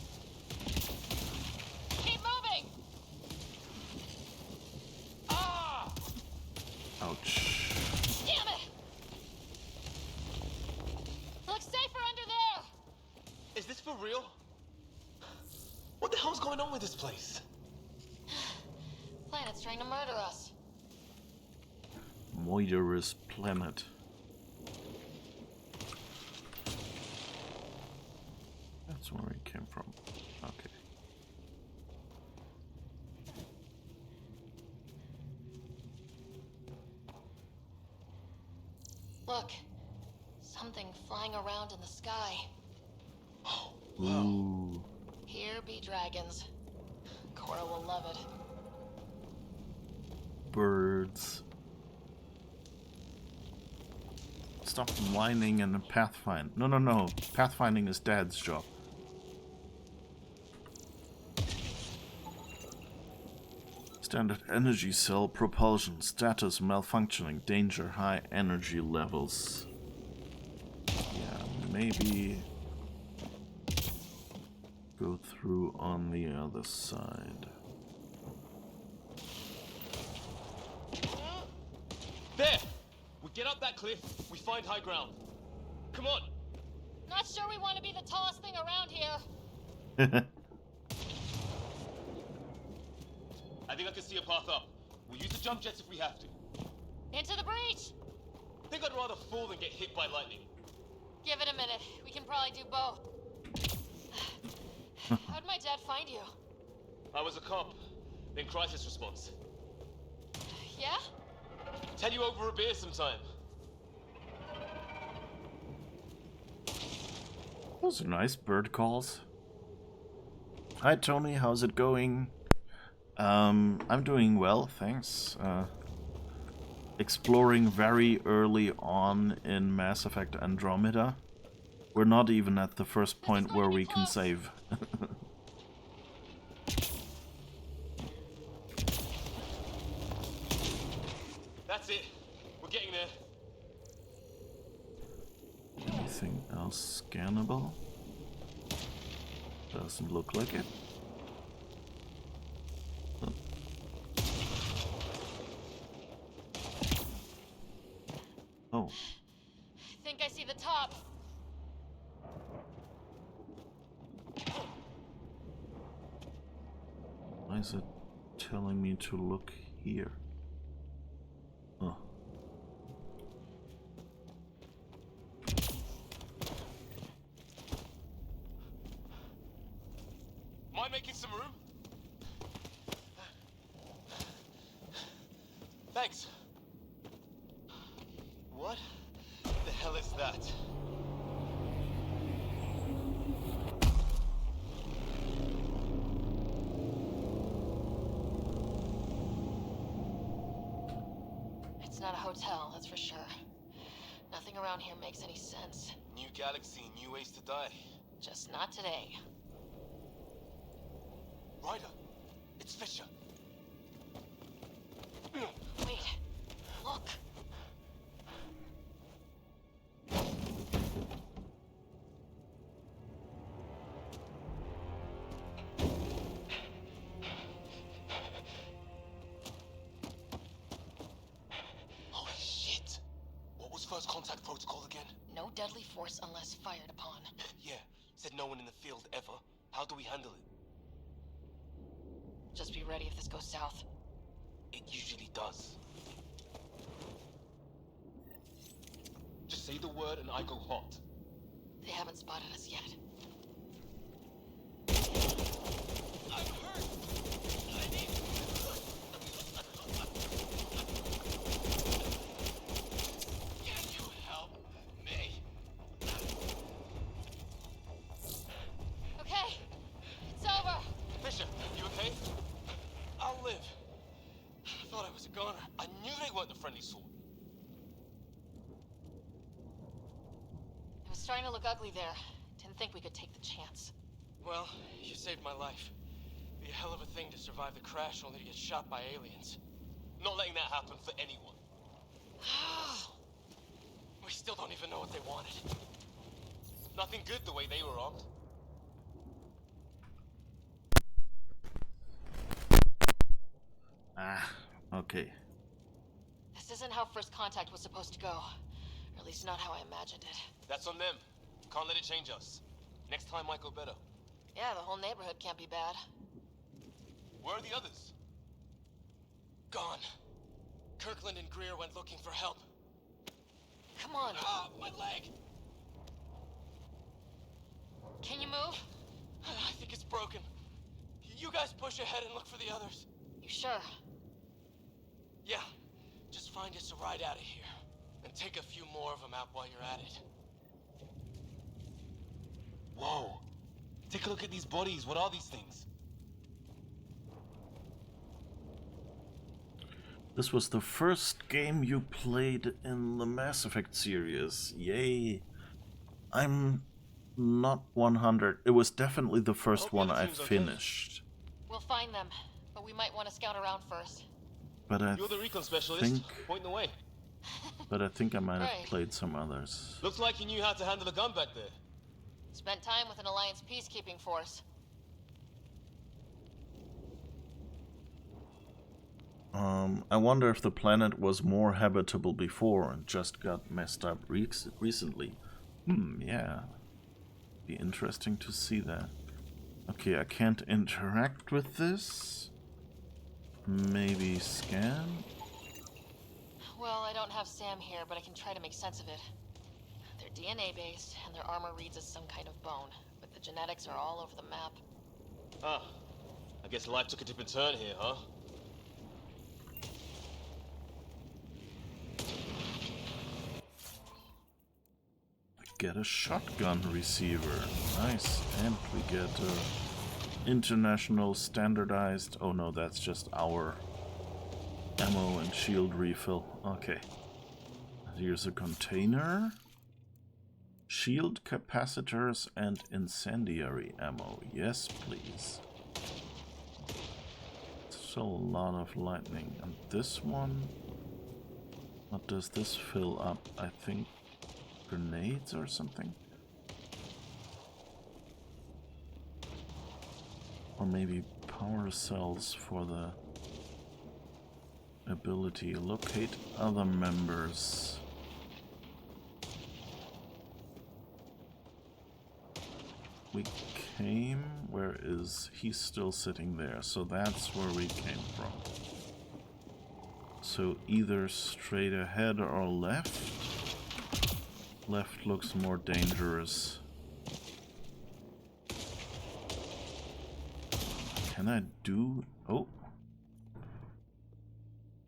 Keep moving! Ah! Ouch. Damn it! Looks safer under there! Is this for real? What the hell's going on with this place? Planet's trying to murder us. Murderous planet. That's where it came from. Okay. Look, something flying around in the sky. Ooh. Here be dragons. Cora will love it. Birds. Stop whining and pathfind. No. Pathfinding is Dad's job. Standard energy cell propulsion. Status malfunctioning. Danger high energy levels. Yeah, maybe go through on the other side. There! We get up that cliff, we find high ground. Come on! Not sure we want to be the tallest thing around here. I think I can see a path up. We'll use the jump jets if we have to. Into the breach! I think I'd rather fall than get hit by lightning. Give it a minute. We can probably do both. How'd my dad find you? I was a cop, then crisis response. Yeah? Tell you over a beer sometime. Those are nice bird calls. Hi Tony, how's it going? I'm doing well, thanks. Exploring very early on in Mass Effect Andromeda. We're not even at the first point where we can save. That's it. We're getting there. Anything else scannable? Doesn't look like it. Oh. I think I see the top. Why is it telling me to look here? Oh. Mind making some room? Thanks. What the hell is that? It's not a hotel, that's for sure. Nothing around here makes any sense. New galaxy, new ways to die. Just not today. Ryder, it's Fisher. Wait, look. Holy shit! What was first contact protocol again? No deadly force unless fired upon. Yeah, said no one in the field ever. How do we handle it? Just be ready if this goes south. It usually does. Just say the word and I go hot. They haven't spotted us yet. I'm hurt! I need... Can you help me? Okay, it's over. Fisher, you okay? I'll live. I thought I was a goner. I knew they weren't the friendly sort. It was starting to look ugly there. Didn't think we could take the chance. Well, you saved my life. Be a hell of a thing to survive the crash only to get shot by aliens. Not letting that happen for anyone. We still don't even know what they wanted. Nothing good the way they were armed. Ah, okay. This isn't how first contact was supposed to go. Or at least not how I imagined it. That's on them. Can't let it change us. Next time might go better. Yeah, the whole neighborhood can't be bad. Where are the others? Gone. Kirkland and Greer went looking for help. Come on. Ah, my leg! Can you move? I think it's broken. You guys push ahead and look for the others. You sure? Yeah. Just find us a ride out of here. And take a few more of them out while you're at it. Whoa. Take a look at these bodies. What are these things? This was the first game you played in the Mass Effect series. Yay. I'm not 100. It was definitely the first one I finished. We'll find them, but we might want to scout around first. But You're the recon specialist. Point the way. But I think I might have played some others. Looks like you knew how to handle a gun back there. Spent time with an Alliance peacekeeping force. I wonder if the planet was more habitable before and just got messed up recently. Yeah. Be interesting to see that. Okay, I can't interact with this. Maybe scan? Well, I don't have Sam here, but I can try to make sense of it. They're DNA-based, and their armor reads as some kind of bone, but the genetics are all over the map. Ah, I guess life took a different turn here, huh? Get a shotgun receiver. Nice. And we get a international standardized... Oh no, that's just our ammo and shield refill. Okay. Here's a container. Shield capacitors and incendiary ammo. Yes, please. So a lot of lightning. And this one... What does this fill up? I think grenades or something? Or maybe power cells for the ability. Locate other members. We came... Where is... He's still sitting there, so that's where we came from. So either straight ahead or left. Left looks more dangerous. Can I do... Oh.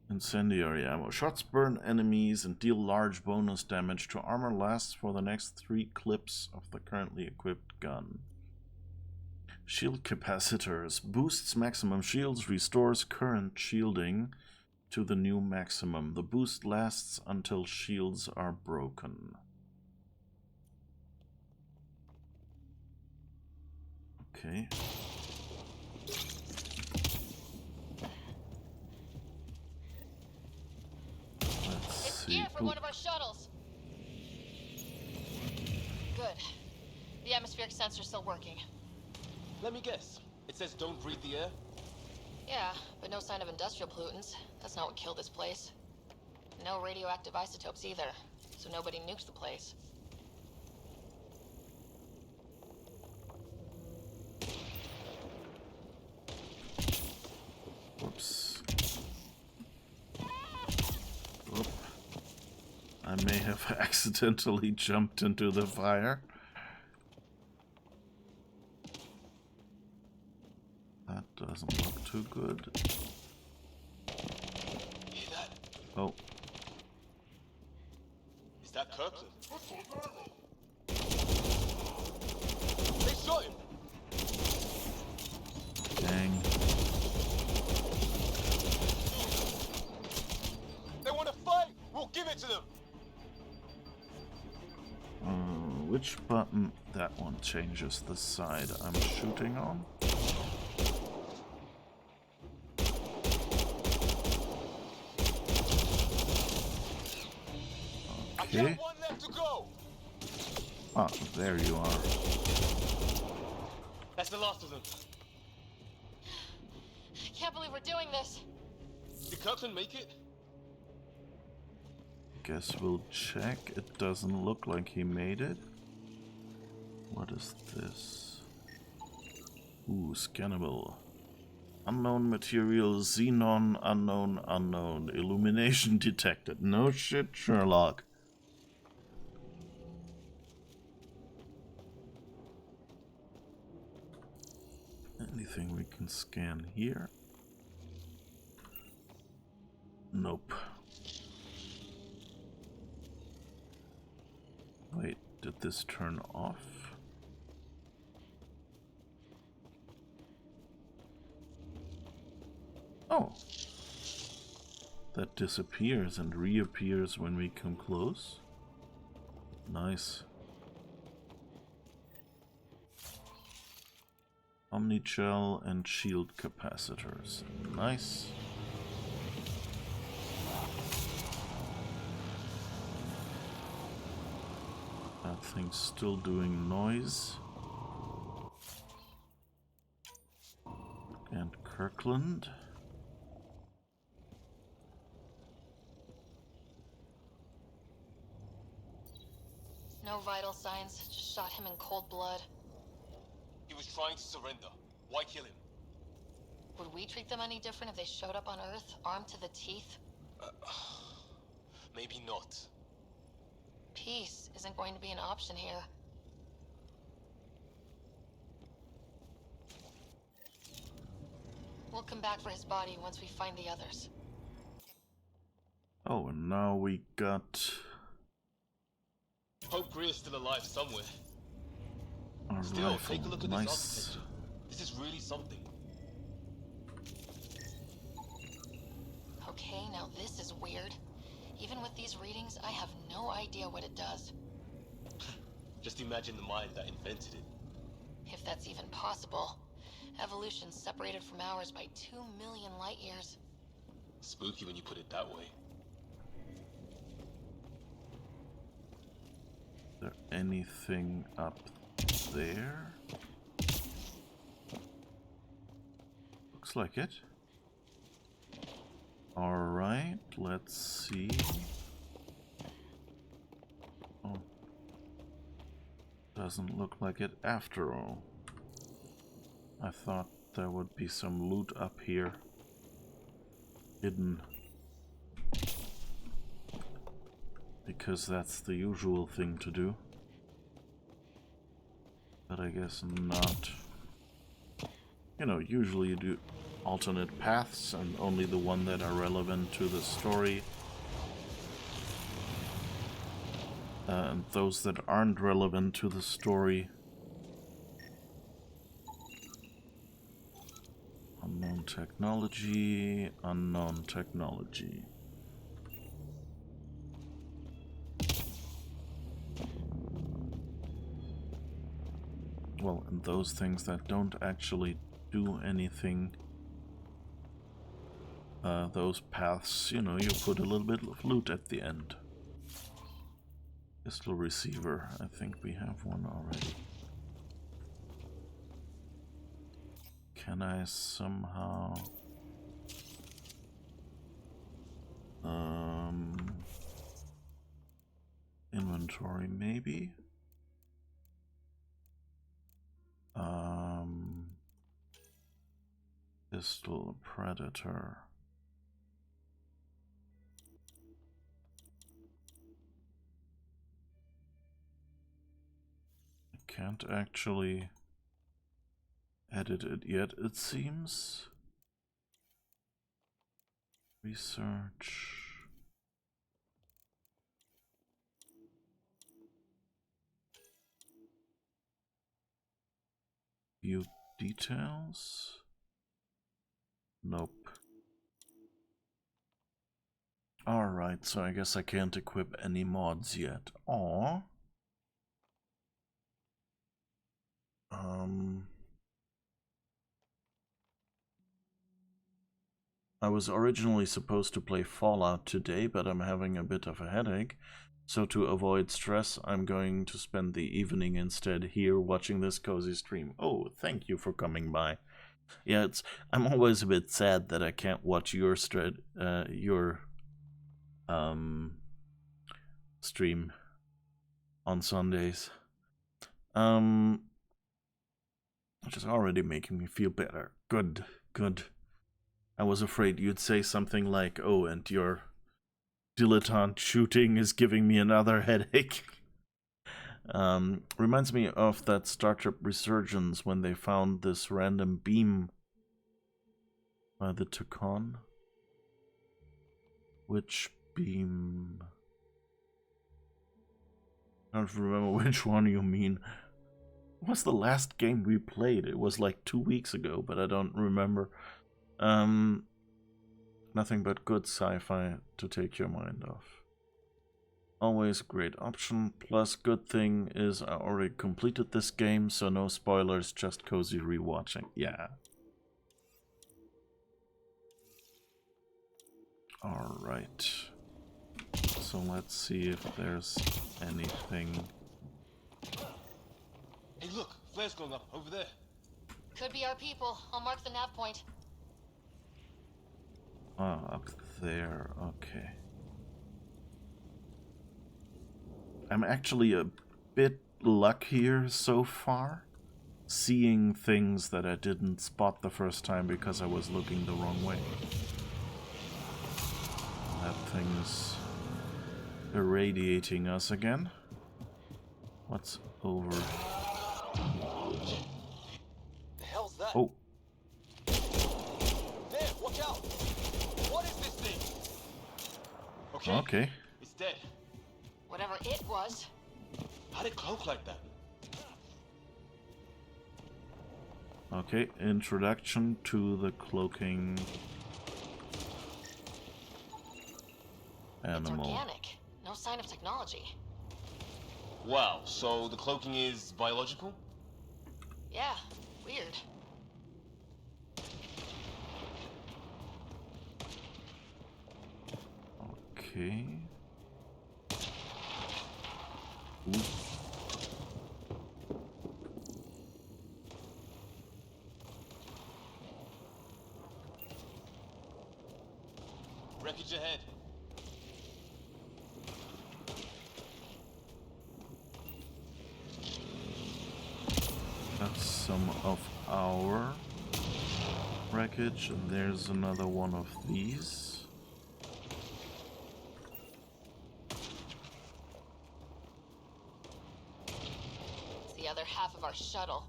Incendiary ammo. Shots burn enemies and deal large bonus damage to armor. Lasts for the next 3 clips of the currently equipped gun. Shield capacitors. Boosts maximum shields. Restores current shielding to the new maximum. The boost lasts until shields are broken. Okay. It's gear for one of our shuttles. Good. The atmospheric sensor's still working. Let me guess. It says don't breathe the air? Yeah, but no sign of industrial pollutants. That's not what killed this place. No radioactive isotopes either, so nobody nuked the place. Whoops. Oop. I may have accidentally jumped into the fire. That doesn't look too good. Hear that? Oh. Is that Kirkland? They shot him! Dang. They want to fight! We'll give it to them! Which button? That one changes the side I'm shooting on. Okay. One left to go. Ah, there you are. That's the last of them. I can't believe we're doing this. Did Kirkland make it? Guess we'll check. It doesn't look like he made it. What is this? Ooh, scannable. Unknown material, xenon, unknown. Illumination detected. No shit, Sherlock. Anything we can scan here? Nope. Wait, did this turn off? Oh. That disappears and reappears when we come close. Nice. Omnichel and shield capacitors. Nice. That thing's still doing noise. And Kirkland. No vital signs, just shot him in cold blood. He was trying to surrender. Why kill him? Would we treat them any different if they showed up on Earth, armed to the teeth? Maybe not. Peace isn't going to be an option here. We'll come back for his body once we find the others. Oh, and now we got... Hope Greer's still alive somewhere. Our Still, rifle. take a look at Nice. this architecture. This is really something. Okay, now this is weird. Even with these readings, I have no idea what it does. Just imagine the mind that invented it. If that's even possible. Evolution's separated from ours by 2 million light years. Spooky when you put it that way. Is there anything up there? Looks like it. Alright, let's see. Oh. Doesn't look like it after all. I thought there would be some loot up here. Hidden. Because that's the usual thing to do. But I guess not. You know, usually you do alternate paths and only the one that are relevant to the story. And those that aren't relevant to the story. Unknown technology, unknown technology. Well, and those things that don't actually do anything, those paths, you know, you put a little bit of loot at the end. Pistol receiver, I think we have one already. Can I somehow... inventory, maybe? Pistol Predator. I can't actually edit it yet, it seems. Research. View details. Nope. Alright, so I guess I can't equip any mods yet. Aww. I was originally supposed to play Fallout today, but I'm having a bit of a headache. So to avoid stress, I'm going to spend the evening instead here watching this cozy stream. Oh, thank you for coming by. Yeah, I'm always a bit sad that I can't watch your stream on Sundays. Which is already making me feel better. Good, good. I was afraid you'd say something like, oh, and your dilettante shooting is giving me another headache. Reminds me of that Star Trek Resurgence when they found this random beam by the Tukon. Which beam? I don't remember which one you mean. What was the last game we played? It was like 2 weeks ago, but I don't remember. Nothing but good sci-fi to take your mind off. Always a great option. Plus, good thing is I already completed this game, so no spoilers, just cozy rewatching. Yeah. Alright. So let's see if there's anything. Hey, look, flares going up over there. Could be our people. I'll mark the nav point. Ah, up there. Okay. I'm actually a bit luckier so far, seeing things that I didn't spot the first time because I was looking the wrong way. That thing's irradiating us again. What's over? The hell's that? Oh. There, watch out! What is this thing? Okay. It's dead. Whatever it was. How'd it cloak like that? Okay, introduction to the cloaking animal. It's organic. No sign of technology. Wow, so the cloaking is biological? Yeah, weird. Okay. Ooh. Wreckage ahead. That's some of our wreckage, and there's another one of these. It's the other half of our shuttle.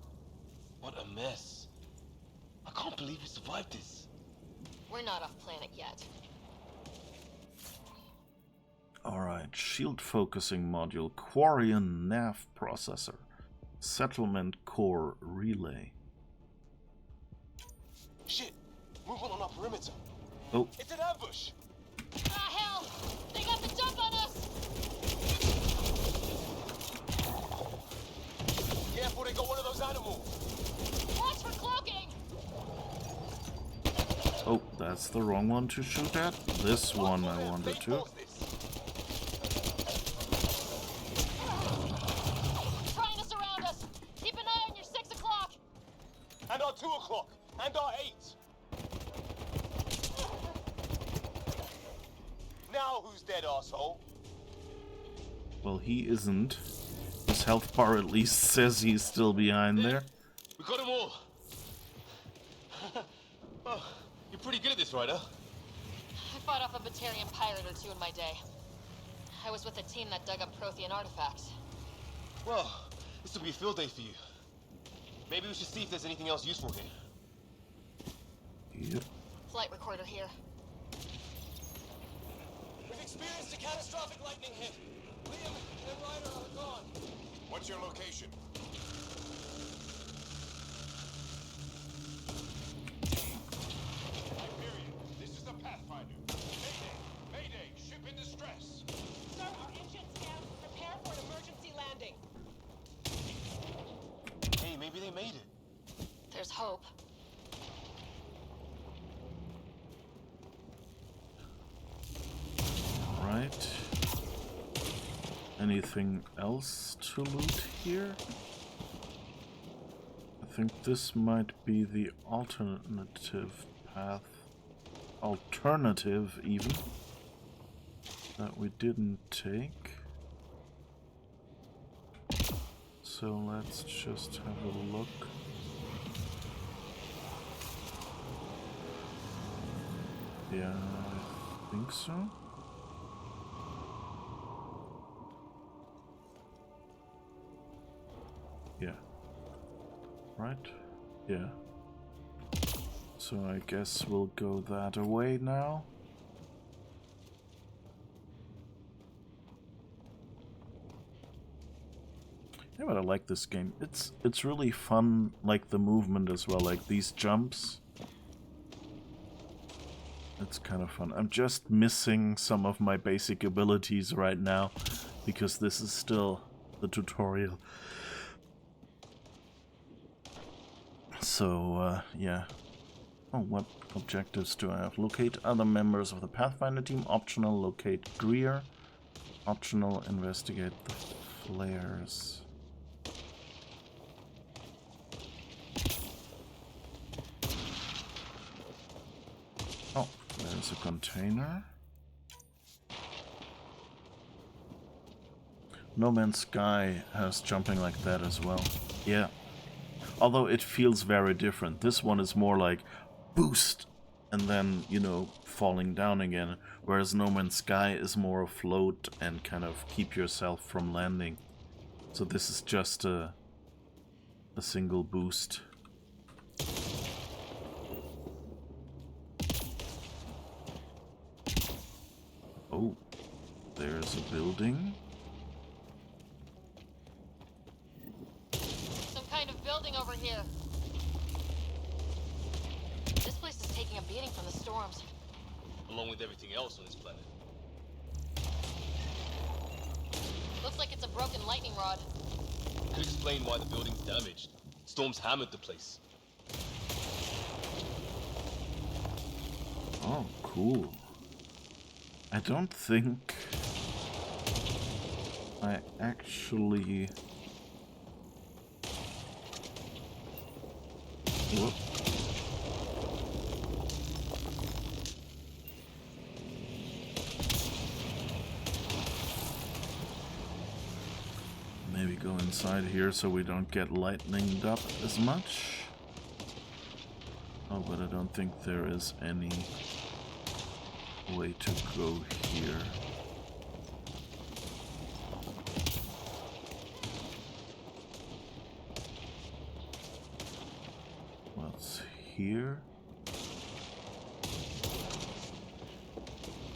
What a mess. I can't believe we survived this. We're not off planet yet. Alright, shield focusing module, Quarian nav processor, settlement core relay. Shit! Movement on our perimeter. Oh. It's an ambush! Ah, hell! They got the jump on us! Careful, they got one of those animals! Watch for cloaking! Oh, that's the wrong one to shoot at. This one I wanted to. Trying to surround us! Keep an eye on your 6 o'clock! And our 2 o'clock! And our 8! Now who's dead, asshole? Well, he isn't. His health bar at least says he's still behind there. We got them all. Oh, you're pretty good at this, Ryder. I fought off a Batarian pirate or two in my day. I was with a team that dug up Prothean artifacts. Well, this will be a field day for you. Maybe we should see if there's anything else useful here. Yep. Flight recorder here. We've experienced a catastrophic lightning hit. Liam and Ryder are gone. What's your location? Hyperion, this is the Pathfinder. Mayday! Mayday! Ship in distress! Sir, our engine's down. Prepare for an emergency landing. Hey, maybe they made it. There's hope. Right. Anything else to loot here? I think this might be the alternative path. Alternative, even. That we didn't take. So let's just have a look. Yeah, I think so. Yeah. Right? Yeah. So I guess we'll go that away now. Yeah, but I like this game. It's really fun, like the movement as well, like these jumps. It's kind of fun. I'm just missing some of my basic abilities right now, because this is still the tutorial. So, yeah. Oh, what objectives do I have? Locate other members of the Pathfinder team. Optional, locate Greer. Optional, investigate the flares. Oh, there's a container. No Man's Sky has jumping like that as well. Yeah. Although it feels very different. This one is more like boost and then, you know, falling down again. Whereas No Man's Sky is more afloat and kind of keep yourself from landing. So this is just a single boost. Oh, there's a building. Some kind of building over here. This place is taking a beating from the storms. Along with everything else on this planet. Looks like it's a broken lightning rod. Could explain why the building's damaged. Storms hammered the place. Oh, cool. I don't think I actually... Whoop. Maybe go inside here so we don't get lightninged up as much. Oh, but I don't think there is any way to go here. What's here?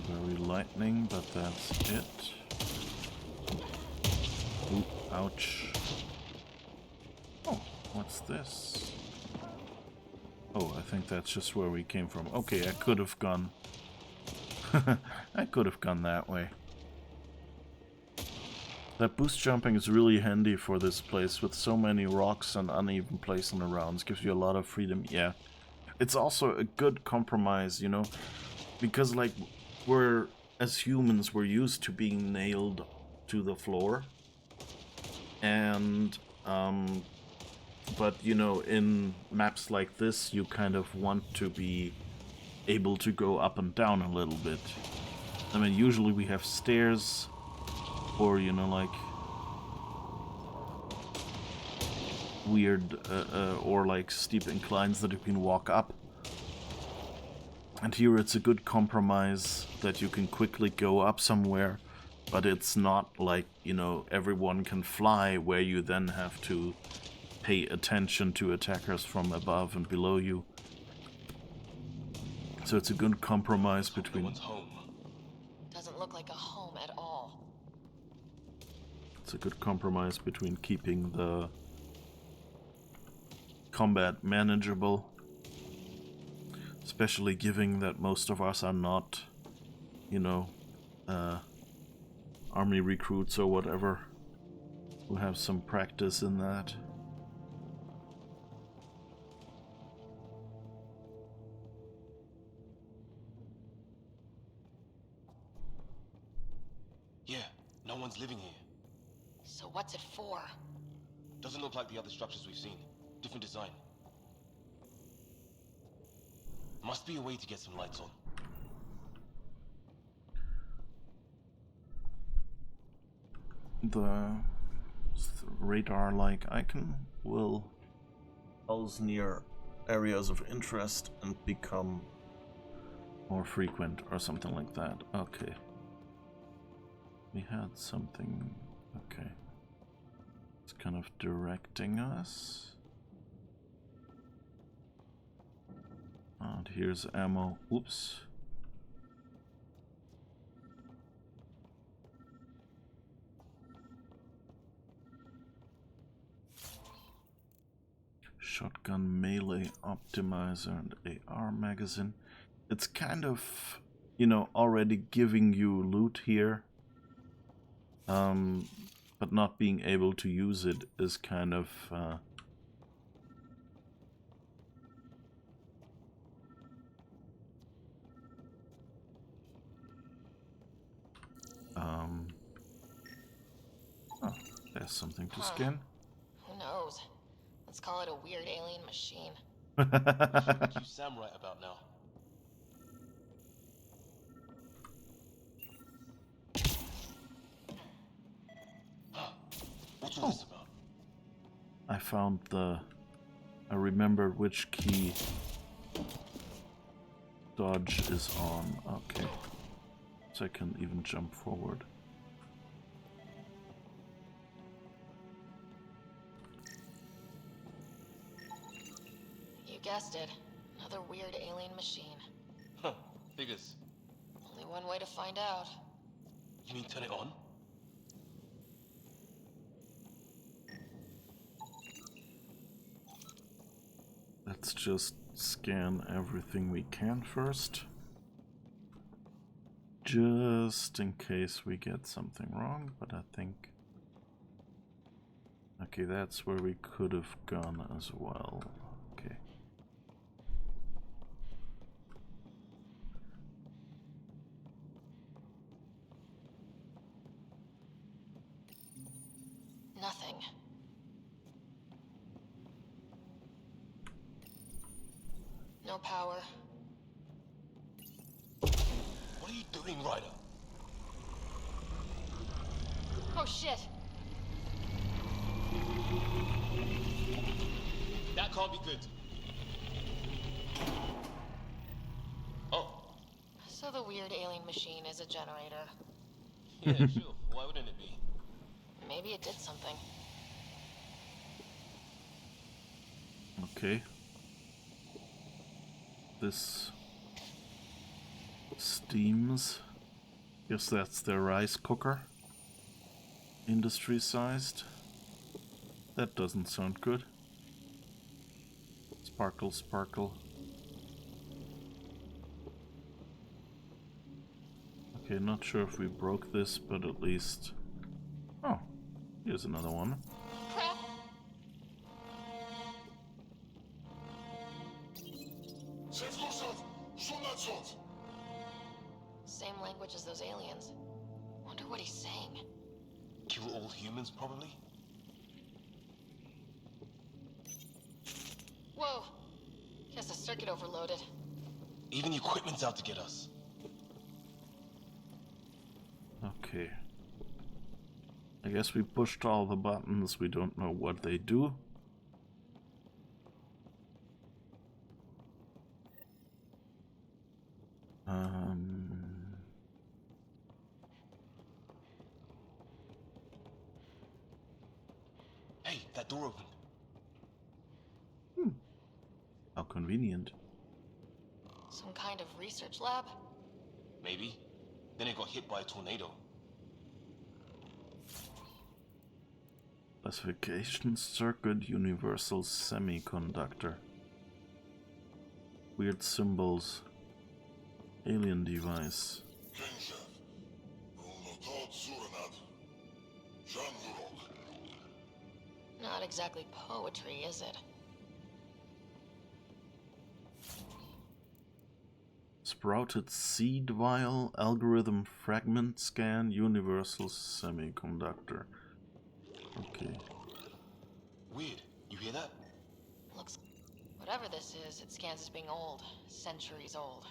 Very lightning, but that's it. Ooh, ouch. Oh, what's this? Oh, I think that's just where we came from. Okay, I could have gone... I could have gone that way. That boost jumping is really handy for this place with so many rocks and uneven placing around. It gives you a lot of freedom. Yeah. It's also a good compromise, you know, because like we're, as humans, we're used to being nailed to the floor. And, but you know, in maps like this, you kind of want to be able to go up and down a little bit. I mean, usually we have stairs, or you know, like weird or like steep inclines that you can walk up. And here it's a good compromise that you can quickly go up somewhere, but it's not like, you know, everyone can fly, where you then have to pay attention to attackers from above and below you. So it's a good compromise between... home. Doesn't look like a home at all. It's a good compromise between keeping the combat manageable, especially given that most of us are not, you know, army recruits or whatever, who have some practice in that. Yeah, no one's living here. So what's it for? Doesn't look like the other structures we've seen. Different design. Must be a way to get some lights on. The radar-like icon will pulse near areas of interest and become more frequent or something like that. Okay. We had something. Okay. It's kind of directing us. And here's ammo. Oops. Shotgun melee optimizer and AR magazine. It's kind of, you know, already giving you loot here. But not being able to use it is kind of oh, there's something to scan. Who knows? Let's call it a weird alien machine. What should you Sam right about now? What's all this about? I found I remembered which key dodge is on. Okay. So I can even jump forward. You guessed it. Another weird alien machine. Huh. Figures. Only one way to find out. You mean turn it on? Let's just scan everything we can first. Just in case we get something wrong, but I think... Okay, that's where we could have gone as well. Okay. Nothing. No power. What are you doing, Ryder? Oh shit! That can't be good. Oh. So the weird alien machine is a generator. Yeah, sure. Why wouldn't it be? Maybe it did something. Okay. This steams. Guess that's their rice cooker. Industry sized. That doesn't sound good. Sparkle, sparkle. Okay, not sure if we broke this, but at least... Oh, here's another one. Crap! Same language as those aliens. Wonder what he's saying. Kill all humans, probably? Whoa! Guess the circuit overloaded. Even the equipment's out to get us. Okay. I guess we pushed all the buttons. We don't know what they do. Hey, that door opened. How convenient. Some kind of research lab? Maybe. Then it got hit by a tornado. Classification circuit universal semiconductor. Weird symbols. Alien device. Not exactly poetry, is it? Sprouted seed vial, algorithm fragment scan, universal semiconductor. Okay. Weird. You hear that? Looks... Whatever this is, it scans as being old. Centuries old.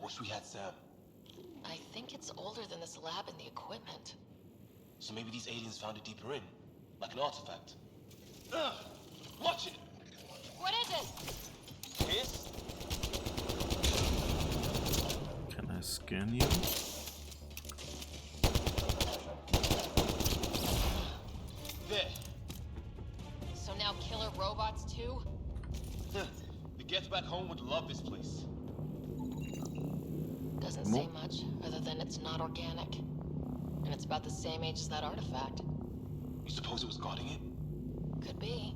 Wish we had Sam. I think it's older than this lab and the equipment. So maybe these aliens found it deeper in. Like an artifact. Watch it! What is it? Hiss? Can I scan you? There. So now killer robots too? The Geth back home would love this place. Doesn't say much, other than it's not organic. And it's about the same age as that artifact. You suppose it was guarding it? Could be.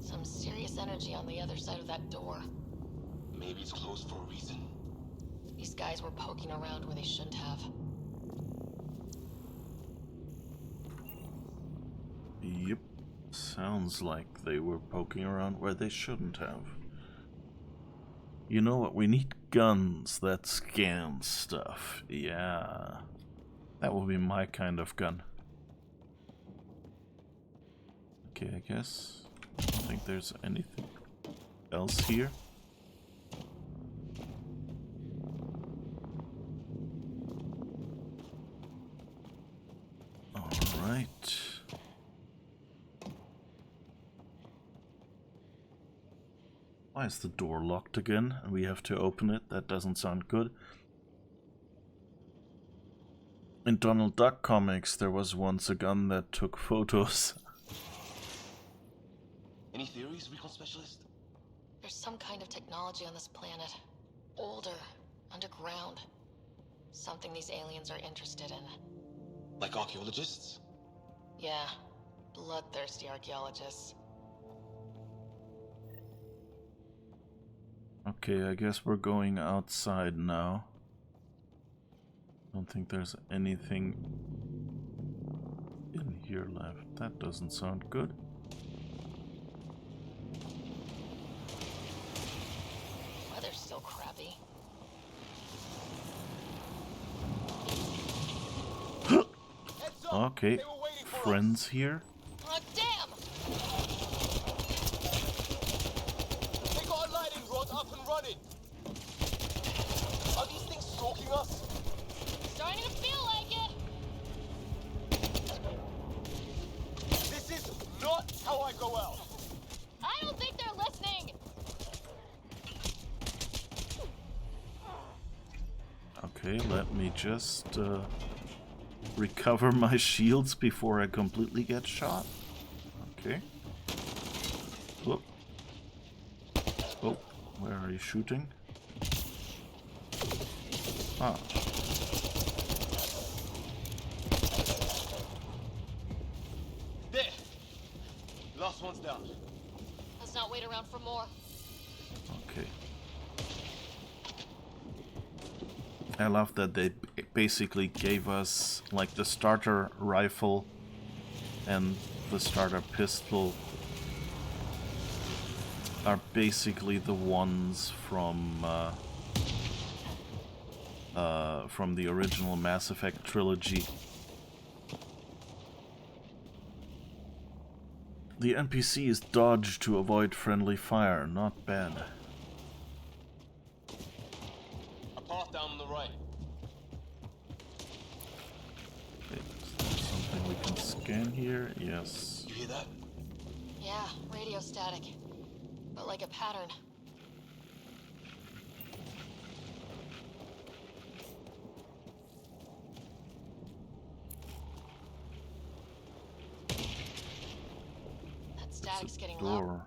Some serious energy on the other side of that door. Maybe it's closed for a reason. These guys were poking around where they shouldn't have. Yep. Sounds like they were poking around where they shouldn't have. You know what? We need guns that scan stuff. Yeah. That will be my kind of gun. Okay, I guess. I don't think there's anything else here. Alright. Why is the door locked again? And we have to open it? That doesn't sound good. In Donald Duck comics, there was once a gun that took photos. Any theories, recon specialist? There's some kind of technology on this planet. Older, underground. Something these aliens are interested in. Like archaeologists? Yeah, bloodthirsty archaeologists. Okay, I guess we're going outside now. Don't think there's anything in here left. That doesn't sound good. Weather's still crappy. Okay, friends here. Oh, damn! They got a lightning rod up and running! Are these things stalking us? Starting to feel like it! This is not how I go out! I don't think they're listening! Okay, let me just recover my shields before I completely get shot. Okay. Whoop. Oh, where are you shooting? Ah. There! Last one's down. Let's not wait around for more. Okay. I love that they basically gave us like the starter rifle and the starter pistol are basically the ones from the original Mass Effect trilogy. The NPCs dodge to avoid friendly fire. Not bad. A path down on the right. Okay, is there something we can scan here? Yes. You hear that? Yeah, radio static. But like a pattern. That static's getting loud.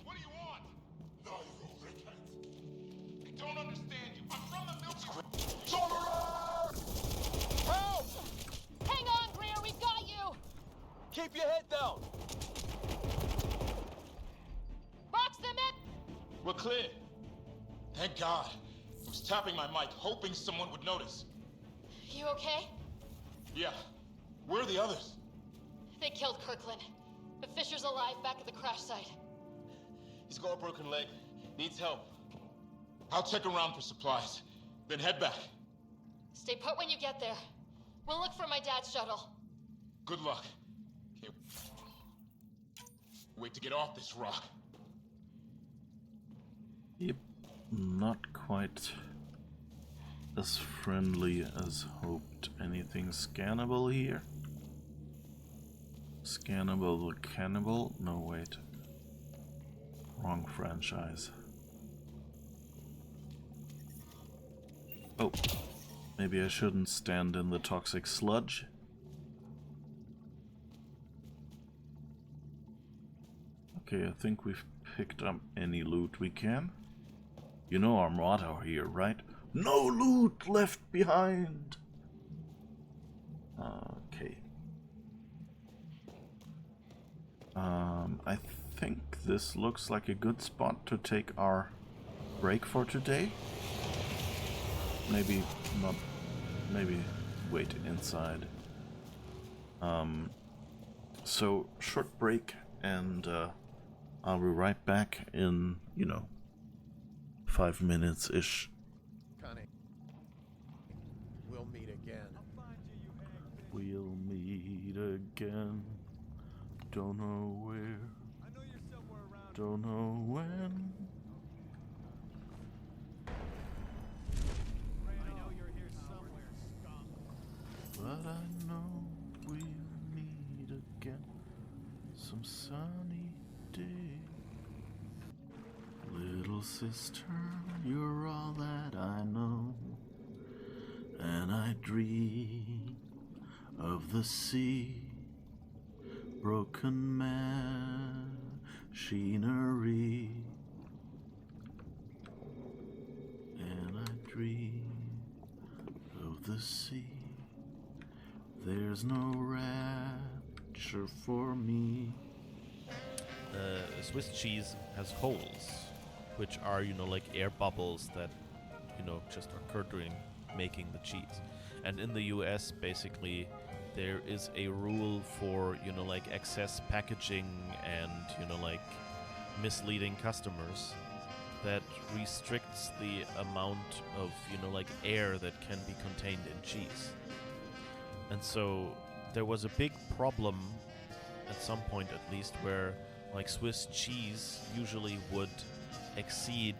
What do you want? No, you rickhead. I don't understand you. I'm from the Milky Way. Help! Hang on, Greer, we've got you! Keep your head down! Box them in! We're clear. Thank God. I was tapping my mic, hoping someone would notice. You okay? Yeah. Where are the others? They killed Kirkland. But Fisher's alive back at the crash site. He's got a broken leg. Needs help. I'll check around for supplies, then head back. Stay put when you get there. We'll look for my dad's shuttle. Good luck. Can't wait to get off this rock. Yep, not quite as friendly as hoped. Anything scannable here? Scannable the Cannibal? No, wait. Wrong franchise. Oh, maybe I shouldn't stand in the toxic sludge. Okay, I think we've picked up any loot we can. You know our motto here, right? No loot left behind! Okay. I think this looks like a good spot to take our break for today. Maybe not. Maybe wait inside. So short break, and I'll be right back in, 5 minutes ish. Connie, we'll meet again. We'll meet again. Don't know where. Don't know when. But I know we'll meet again some sunny day. Little sister, you're all that I know, and I dream of the sea, broken machinery, and I dream of the sea. There's no rapture for me. Swiss cheese has holes, which are, like air bubbles that, just occur during making the cheese. And in the US, basically, there is a rule for, like excess packaging and, like misleading customers that restricts the amount of, like air that can be contained in cheese. And so there was a big problem, at some point at least, where like Swiss cheese usually would exceed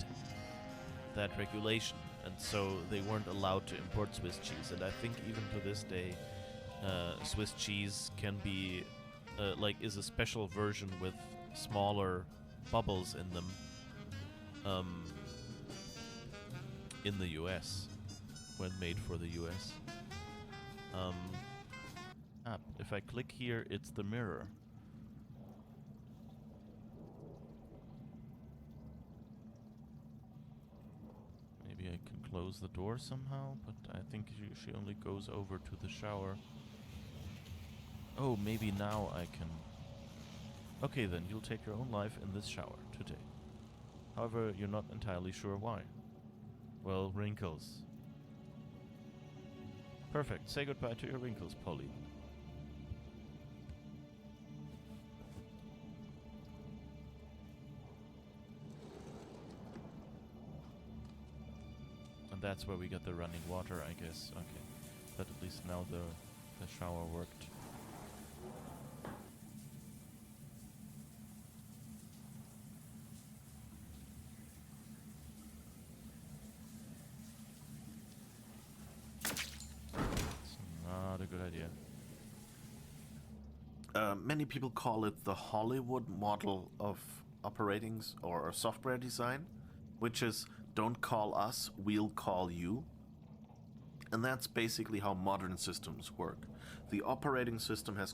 that regulation, and so they weren't allowed to import Swiss cheese. And I think even to this day, Swiss cheese can be is a special version with smaller bubbles in them in the US when made for the US. If I click here, it's the mirror. Maybe I can close the door somehow, but I think she only goes over to the shower. Oh, maybe now I can... Okay then, you'll take your own life in this shower today. However, you're not entirely sure why. Well, wrinkles. Perfect. Say goodbye to your wrinkles, Polly. And that's where we got the running water, I guess. Okay. But at least now the shower worked. Good idea. Many people call it the Hollywood model of operatings or software design, which is don't call us, we'll call you. And that's basically how modern systems work. The operating system has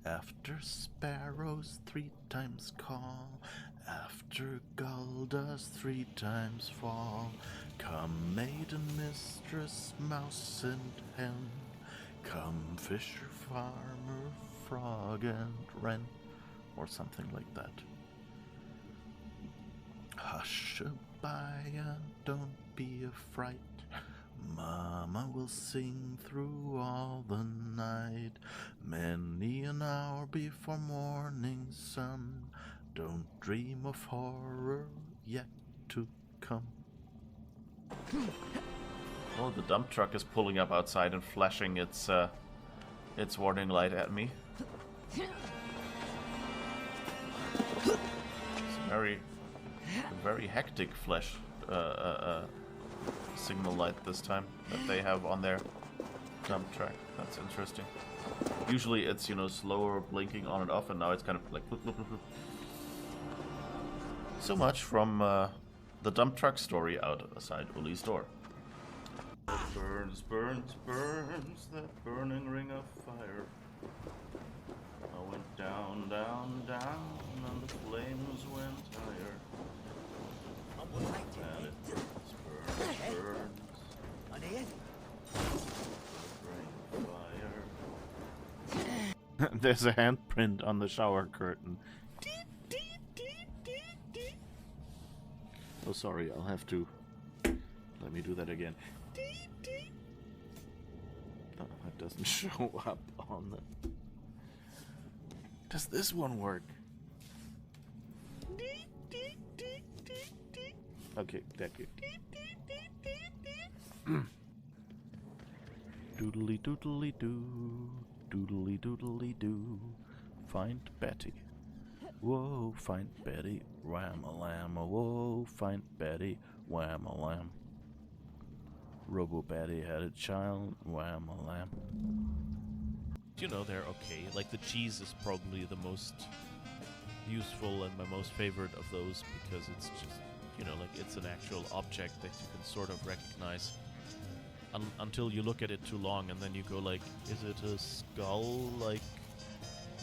after sparrows 3 times call, after gull does 3 times fall, come maiden, mistress, mouse and hen, come fisher, farmer, frog and wren, or something like that. Hush a-bye, don't be affright, Mama will sing through all the night, many an hour before morning sun, don't dream of horror yet to come. Oh, the dump truck is pulling up outside and flashing its warning light at me. It's a very hectic flash signal light this time that they have on there. dump track. That's interesting. Usually it's, you know, slower blinking on and off, and now it's kind of like... bloop, bloop, bloop, bloop. So much from the dump truck story outside Uli's door. Burns, burns, burns, that burning ring of fire. I went down, down, down, and the flames went higher. And it burns, burns. Fire. There's a handprint on the shower curtain. Oh, sorry, I'll have to... Let me do that again. Oh, that doesn't show up on the... Does this one work? Okay, thank you. Doodly doodly doo, doodly doodly doo. Find Betty. Whoa, find Betty. Wham-a-lam, whoa, find Betty. Wham-a-lam. Robo-Betty had a child. Wham-a-lam. You know, they're okay. Like, the cheese is probably the most useful and my most favorite of those because it's just, you know, like, it's an actual object that you can sort of recognize until you look at it too long and then you go like, is it a skull, like,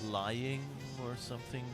lying or something?